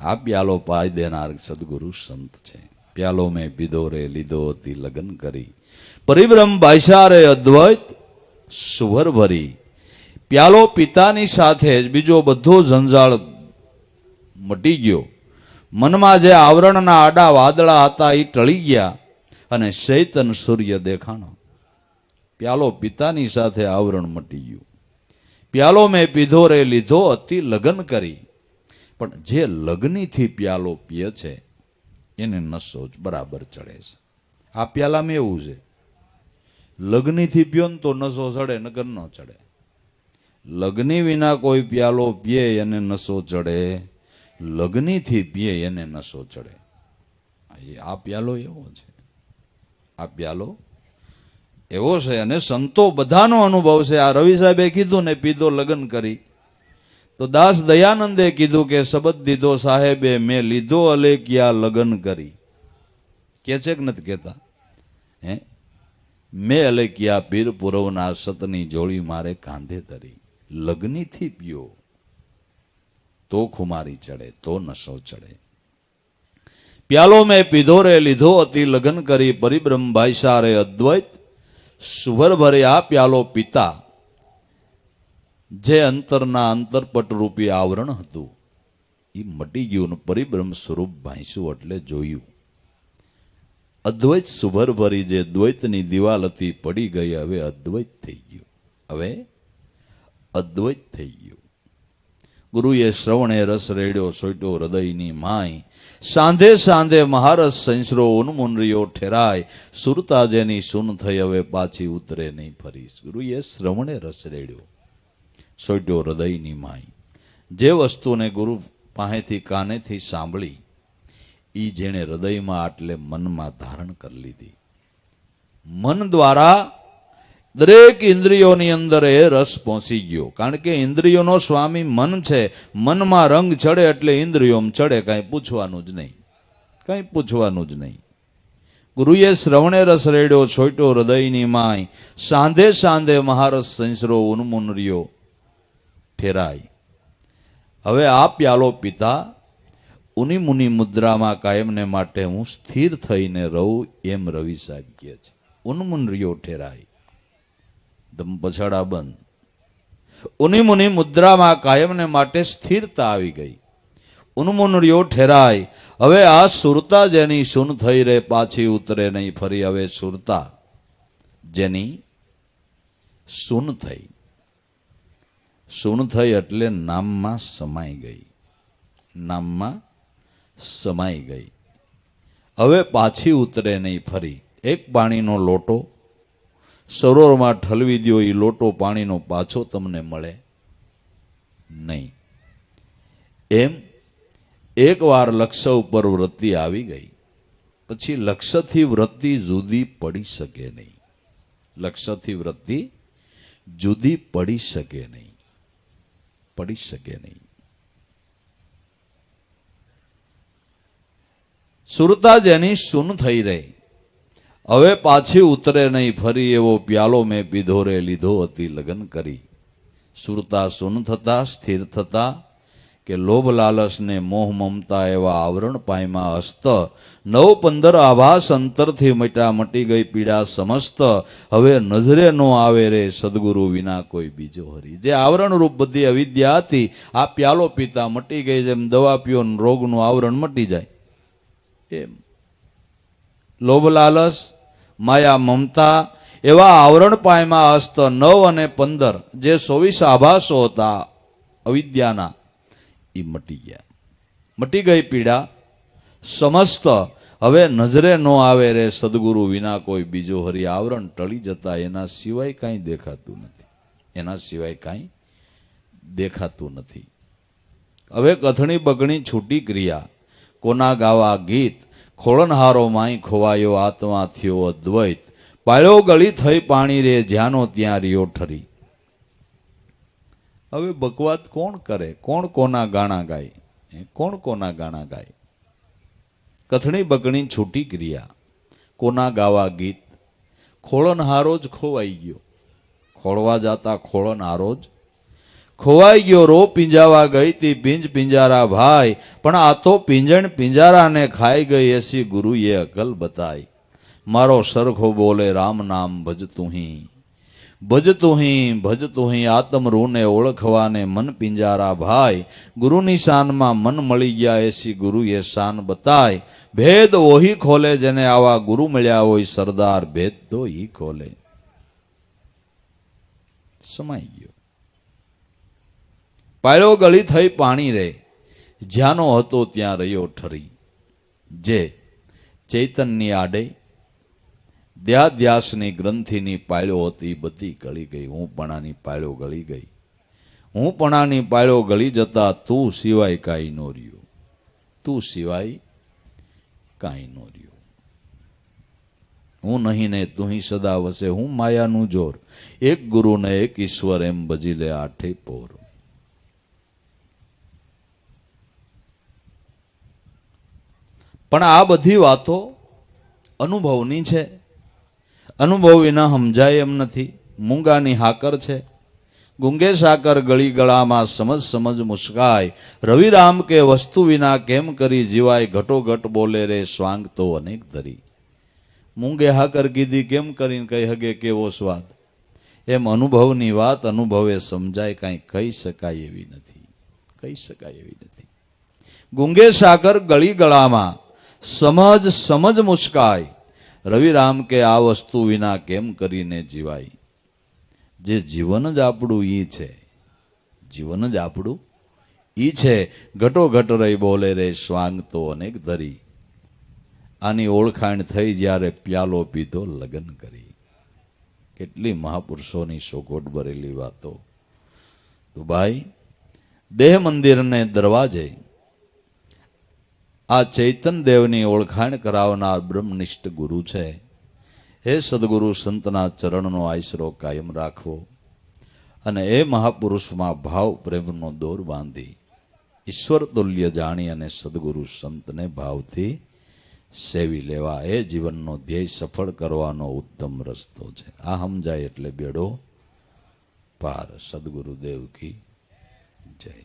Speaker 1: આ પ્યાલો પાઈ દેનાર સદગુરુ સંત છે. પ્યાલો મેં પીધો રે લીધો હતી લગન કરી, પરિબ્રહ્મ બાઈસારે અદ્વૈત સુવર ભરી. પ્યાલો પિતાની સાથે જ બીજો બધો જંજાળ મટી ગયો. મનમાં જે આવરણના આડા વાદળા હતા એ ટળી ગયા અને ચૈતન સૂર્ય દેખાણો. પ્યાલો પિતાની સાથે આવરણ મટી ગયું. પ્યાલો મેં પીધો રે લીધો અતિ લગન કરી. પણ જે લગ્નીથી પ્યાલો પીએ છે એને નશો જ બરાબર ચડે છે. આ પ્યાલામાં એવું છે, લગ્નીથી પીઓ ને તો નશો ચડે, નગર ન ચડે. લગ્ની વિના કોઈ પ્યાલો પીએ એને નશો ચડે, લગ્નીથી પીએ એને નશો ચડે. આ પ્યાલો એવો છે. આ પ્યાલો એવો છે. અને સંતો બધાનો અનુભવ છે. આ રવિ સાહેબે કીધું ને પીધો લગ્ન કરી, તો દાસ દયાનંદે કીધું કે શબ્દ દીધો સાહેબે મેં લીધો અલેકિયા લગ્ન કરી. કે છે કે નથી કહેતા? હે, મેં અલેકિયા પીર પુરવના સતની જોડી મારે કાંધે ધરી. લગ્નીથી પીઓ તો ખુમારી ચડે, તો નશો ચડે. પ્યાલો મેં પીધો રે લીધો અતિ લગ્ન કરી, પરિબ્રહ્મ ભાઈસા રે અદ્વૈત સુવર ભરે આ પ્યાલો પીતા. જે અંતરના અંતરપટ રૂપી આવરણ હતું એ મટી ગયું ને પરિબ્રહ્મ સ્વરૂપ ભાઈસું એટલે જોયું. અદ્વૈત સુભર ભરી જે દ્વૈતની દિવાલ હતી પડી ગઈ, હવે અદ્વૈત થઈ ગયું. હવે અદ્વૈત થઈ ગયું. ગુરુએ શ્રવણે રસ રેડ્યો સોટ્યો હૃદયની માય, સાંધે સાંધે મહારસ સંસરો ઉન્મુનરીઓ ઠેરાય, સુરતા જેની સુન થઈ હવે પાછી ઉતરે નહીં ફરી. ગુરુએ શ્રવણે રસ રેડ્યો સોટ્યો હૃદયની માય. જે વસ્તુને ગુરુ પાસેથી કાનેથી સાંભળી એ જેણે હૃદયમાં આટલે મનમાં ધારણ કરી લીધી. મન દ્વારા દરેક ઇન્દ્રિયોની અંદર એ રસ પહોંચી ગયો. કારણ કે ઇન્દ્રિયોનો સ્વામી મન છે. મનમાં રંગ ચડે એટલે ઇન્દ્રિયોમાં ચડે. કાંઈ પૂછવાનું જ નહીં, કાંઈ પૂછવાનું જ નહીં. ગુરુએ શ્રવણે રસ રેડ્યો છોટ્યો હૃદયની માય, સાંધે સાંધે મહારસ સંસરો ઉન્મુનરીઓ ઠેરાય. હવે આ પ્યાલો પીતા ઉની મુનિ મુદ્રામાં કાયમને માટે હું સ્થિર થઈને રહું, એમ રવિ સાહેબ કહે છે. ઉન્મુનરીઓ ઠેરાય, દમ પછાડા બંધ. ઉની મુનિ મુદ્રામાં કાયમને માટે સ્થિરતા આવી ગઈ. ઉન્મુનરીઓ ઠેરાય. હવે આ સુરતા જેની સુન થઈ રે પાછી ઉતરે નહીં ફરી. હવે સુરતા જેની સુન થઈ, સુન થઈ એટલે નામમાં સમાઈ ગઈ, નામમાં સમાઈ ગઈ. હવે પાછી ઉતરે નહીં ફરી. એક પાણીનો લોટો સરોવરમાં ઠલવી દો, એ લોટો પાણીનો પાછો તમને મળે નહીં. એમ એકવાર લક્ષ્ય ઉપર વૃત્તિ આવી ગઈ પછી લક્ષ્યથી વૃત્તિ જુદી પડી શકે નહીં. લક્ષ્યથી વૃત્તિ જુદી પડી શકે નહીં, પડી શકે નહીં. સુરતા જેની સુન થઈ રહી, હવે પાછી ઉતરે નહીં ફરી. એવો પ્યાલો મેં પીધો રે લીધો અતિ લગ્ન કરી. સુરતા સુન થતા સ્થિર થતા કે લોભ લાલચ ને મોહ મમતા એવા આવરણ પાયમાં હસ્ત 9-15 આભાસ અંતરથી મટી ગઈ પીડા સમસ્ત. હવે નજરે નો આવે રે સદગુરુ વિના કોઈ બીજો હરી. જે આવરણ રૂપ બધી અવિદ્યા હતી આ પ્યાલો પીતા મટી ગઈ. જેમ દવા પીઓ રોગનું આવરણ મટી જાય એમ લોભ લાલચ માયા મમતા એવા આવરણ પાયમાં હસ્ત 9 અને 15 જે 24 આભાસો હતા અવિદ્યાના એ મટી ગયા. મટી ગઈ પીડા સમસ્ત. હવે નજરે નો આવે રે સદગુરુ વિના કોઈ બીજો હરી. આવરણ ટળી જતા એના સિવાય કાંઈ દેખાતું નથી, એના સિવાય કાંઈ દેખાતું નથી. હવે કથણી બગણી છૂટી ક્રિયા, કોના ગાવા ગીત, ખોળનહારો માય ખોવાયો આત્મા થયો અદ્વૈત. પાળ્યો ગળી થઈ પાણી રે જ્યાંનો ત્યાં રિયો ઠરી. હવે બકવાત કોણ કરે? કોણ કોના ગાણા ગાય? કોણ કોના ગાણા ગાય? કથણી બકણી છૂટી ક્રિયા, કોના ગાવા ગીત, ખોળનહારો જ ખોવાઈ ગયો. ખોળવા જાતા ખોળનહારો જ ખોવાઈ ગયો. રો પીંજાવા ગઈ તી પીંજ પિંજારા ભાઈ, પણ આ તો પીંજણ પિંજારાને ખાઈ ગઈ એસી ગુરુએ અકલ બતાઈ. મારો સરખો બોલે રામ નામ ભજતું હી, ભજતું હી ભજતું હી. આત્મ રૂને ઓળખવાને મન પિંજારા ભાઈ. ગુરુની શાનમાં મન મળી ગયા એસી ગુરુએ શાન બતાય. ભેદ ઓહી ખોલે જેને આવા ગુરુ મળ્યા હોય સરદાર, ભેદ તો ઈ ખોલે. સમાઈ ગયો. પાળ્યો ગળી થઈ પાણી રે જ્યાંનો હતો ત્યાં રહ્યો ઠરી. જે ચૈતનની આડે ધ્યાસની ગ્રંથિની પાળ્યો હતી બધી ગળી ગઈ. હું પણાની પાળ્યો ગળી ગઈ. હું પણાની પાળ્યો ગળી જતા તું સિવાય કાંઈ નો રહ્યો, તું સિવાય કાંઈ નો રહ્યો. હું નહીં ને તું સદા વસે, હું માયાનું જોર, એક ગુરુ ને એક ઈશ્વર, એમ ભજી લે આઠે પોર. પણ આ બધી વાતો અનુભવની છે. અનુભવ વિના સમજાય એમ નથી. મૂંગાની હાકર છે, ગુંગે સાકર ગળી ગળામાં, સમજ સમજ મુસ્કાય. રવિરામ કે વસ્તુ વિના કેમ કરી જીવાય, ઘટો ઘટ બોલે રે સ્વાંગ તો અનેક ધરી. મૂંગે હાકર કીધી કેમ કરીને કહી હગે કેવો સ્વાદ. એમ અનુભવની વાત અનુભવે સમજાય, કાંઈ કહી શકાય એવી નથી. કહી શકાય એવી નથી. ગુંગે સાકર ગળી ગળામાં, સમજ સમજ મુસ્કાય. રવિરામ કે આ વસ્તુ વિના કેમ કરીને જીવાય. જે જીવન જ આપણું ઈ છે, જીવન જ આપણું ઈ છે. ઘટો ઘટ રહી બોલે રે સ્વાંગ તો અનેક ધરી. આની ઓળખાણ થઈ જ્યારે પ્યાલો પીધો લગ્ન કરી. કેટલી મહાપુરુષોની સોગોટ ભરેલી વાતો. તો ભાઈ, દેહ મંદિરને દરવાજે આ ચૈતન્ય દેવની ઓળખાણ કરાવનાર બ્રહ્મનિષ્ઠ ગુરુ છે. હે સદગુરુ સંતના ચરણનો આશરો કાયમ રાખવો અને એ મહાપુરુષમાં ભાવ પ્રેમનો દોર બાંધી ઈશ્વર તુલ્ય જાણી અને સદગુરુ સંતને ભાવથી સેવી લેવા, એ જીવનનો ધ્યેય સફળ કરવાનો ઉત્તમ રસ્તો છે. આ સમજાય એટલે બેડો પાર. સદગુરુદેવ કી જય.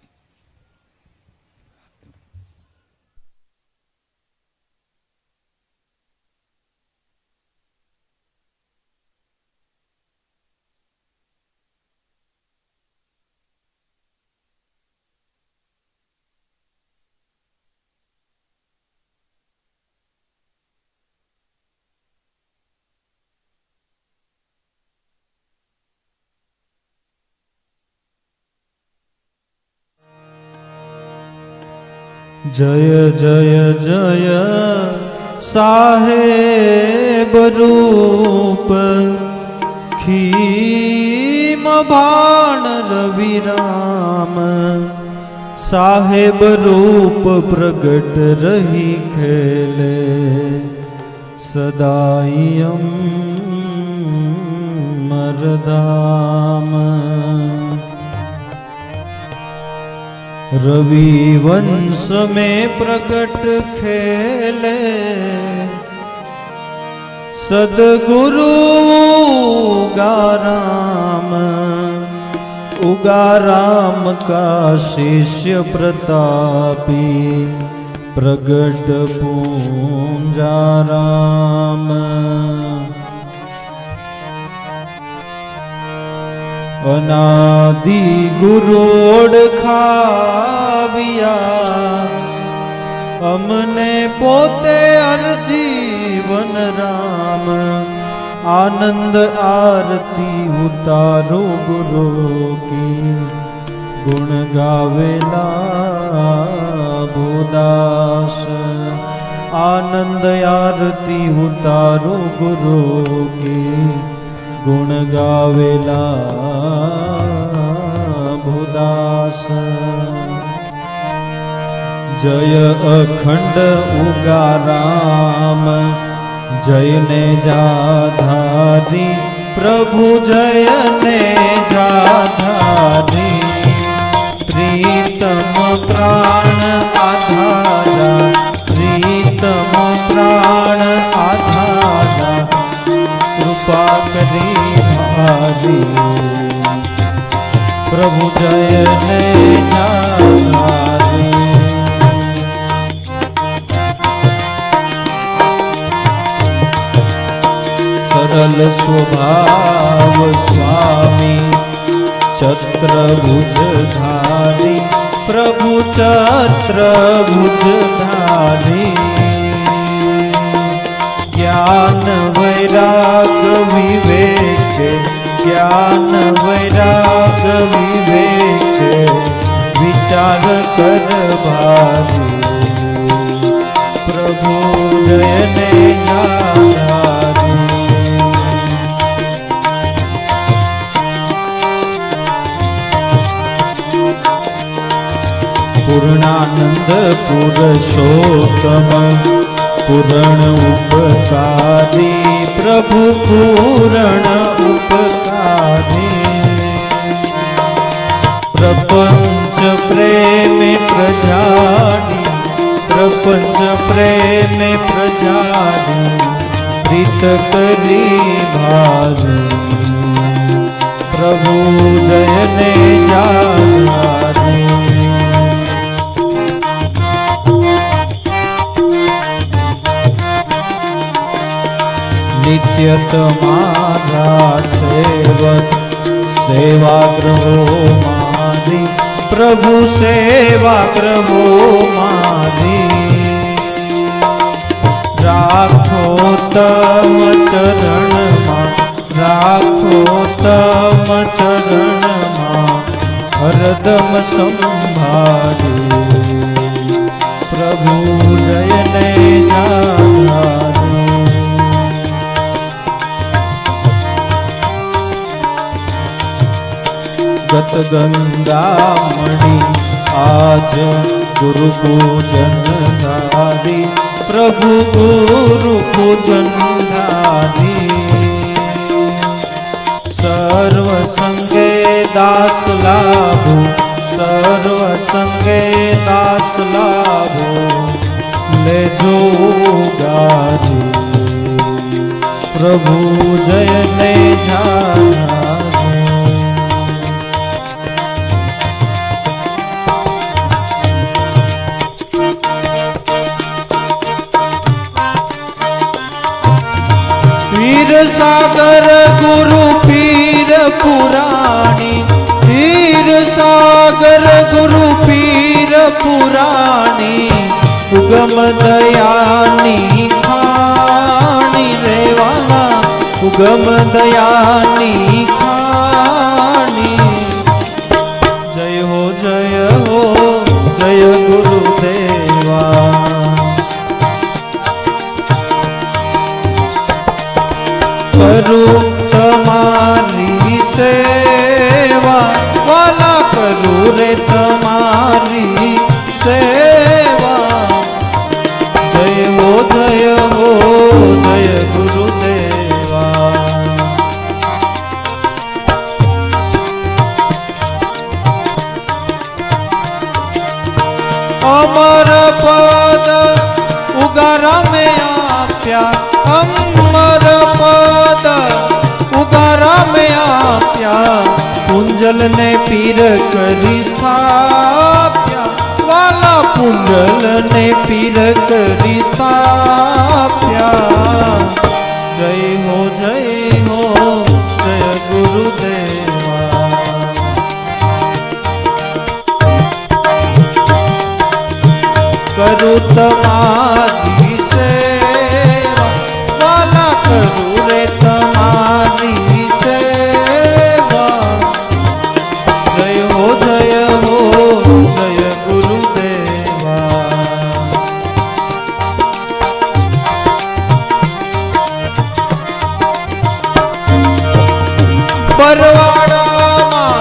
Speaker 2: જય જય જય સાહેબ રૂપ, ખીમ ભાણ રવિરામ. સાહેબ રૂપ પ્રગટ રહી ખેલે, સદાયમ મરદામ. रवि वंश में प्रकट खेले, सदगुरु उगाराम. उगाराम का शिष्य प्रतापी, प्रगट पूंजाराम. अनादि गुरु ओळखाविया, अमने पोते अरजीवन राम. आनंद आरती उतारो गुरु की, गुण गावेला भूदास. आनंद आरती उतारो गुरु की, गुण गावेला भूदास. जय अखंड उगाराम, जय ने जाधारी प्रभु, जय ने जाधारी. प्रीतम प्राण आधारा, प्रीतम प्राण आधारा. कृपा करी भारी, प्रभु जय ने जाधारी. सरल स्वभाव स्वामी, छत्रभुजधारी. प्रभु छत्रभुजधारी. ज्ञान वैराग विवेक, ज्ञान वैराग विवेक. विचार कर भारी, प्रभु जय ने जाधारी. पूर्णानंद पुरुषोत्तम, पूर्ण उपदेश ઉપકારી પ્રભુ પૂરણ ઉપકારી પ્રપંચ પ્રેમે પ્રજાની પ્રપંચ પ્રેમે પ્રજાની પ્રીત કરી ભારી પ્રભુ જયને જાનારી નિત્ય તમારા સેવક સેવાગ્રહો મારી પ્રભુ સેવાગ્રહો મારી રાખો તમ ચરણમાં રાખો તમ ચરણમાં હરદમ સંભાળી પ્રભુ જયને જાનારી ગત ગંગામણી આજ ગુરુ પૂજન ધારી પ્રભુ ગુરુ પૂજન ધારી સર્વ સંગે દાસ લાભો સર્વ સંગે દાસ લાભો લેજો ગારી પ્રભુ જયને જાનારી पीर सागर गुरु पीर पुराणी पीर सागर गुरु पीर पुराणी उगम दयानी खाणी रेवाला उगम दयानी खाणी जय हो जय गुरुदेवा करूं तमारी सेवा वाला करूं रे तमारी सेवा जय हो जय गुरुदेवा अमर पद उगारा में आप्या अमर पद उगारा में आप्या पुंजल ने पीर करी स्थाप्या वाला पुंजल ने पीर करी स्थाप्या जय हो जय गुरुदेवा करूं तमारी सेवा वाला करूं रे तमारी सेवा जय हो जय गुरुदेवा परवाड़ा मां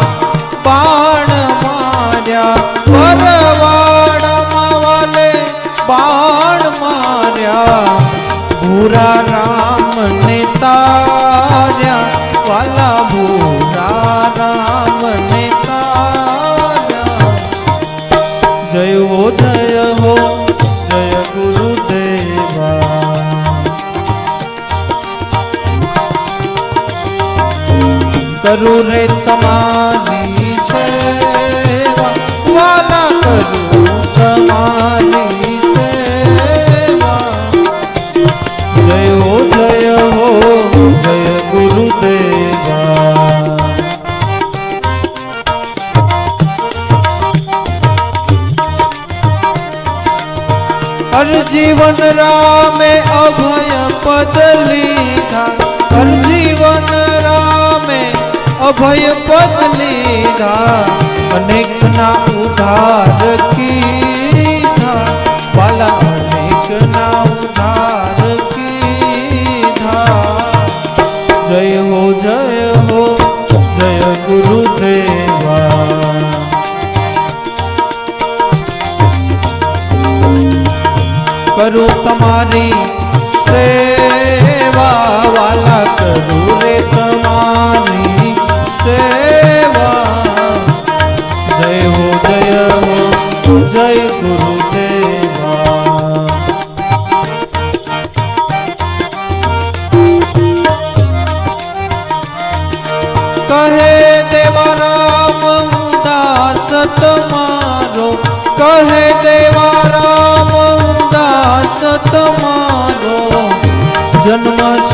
Speaker 2: बाण मार्या परवाड़ा बाण मार्या भूरा राम ने तार्या वाला भूरा राम ने तार्या जय हो जय गुरुदेवा करूं रे तमारी सेवा वाला करूं तमारी जय हो जय गुरुदेवा हर जीवन रामे अभय पद लीधा हर जीवन रामे अभय पद लीधा अनेक ना उधार कीधा वाला अनेक ना उधार कीधा जय हो जय गुरुदेवा करूं तमारी सेवा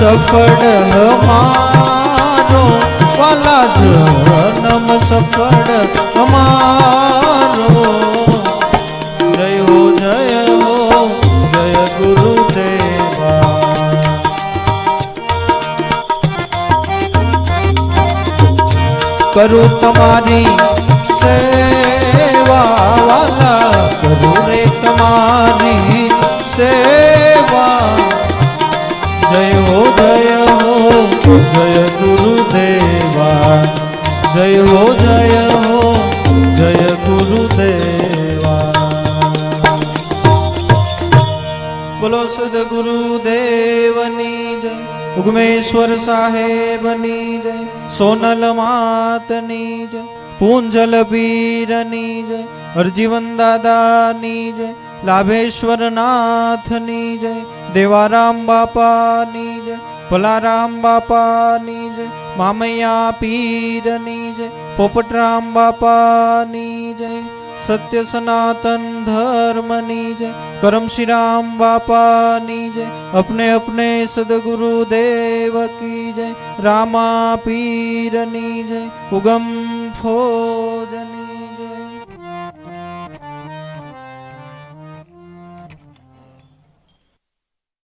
Speaker 2: સફળ હમારો વાલા જન્મ સફળ હમારો જય હો જય ગુરુદેવા કરું તમારી સેવા વાલા કરું રે તમારી સેવા જય હો જય ગુરુદેવા જય હો જય ગુરુદેવા બોલો સદગુરુદેવની જય ઉગમેશ્વર સાહેબની જય સોનલ માતની જય પૂંજલ પીરની જય હરજીવન દાદાની જય લાભેશ્વર નાથની જય દેવારામ બાપાની જય ભલારામ બાપાની જય મામૈયા પીરની જય પોપટરામ બાપાની જય સત્ય સનાતન ધર્મની જય કરમશીરામ બાપાની જય अपने अपने सदगुरुदेव की जय रामा पीरनी जय उगम फो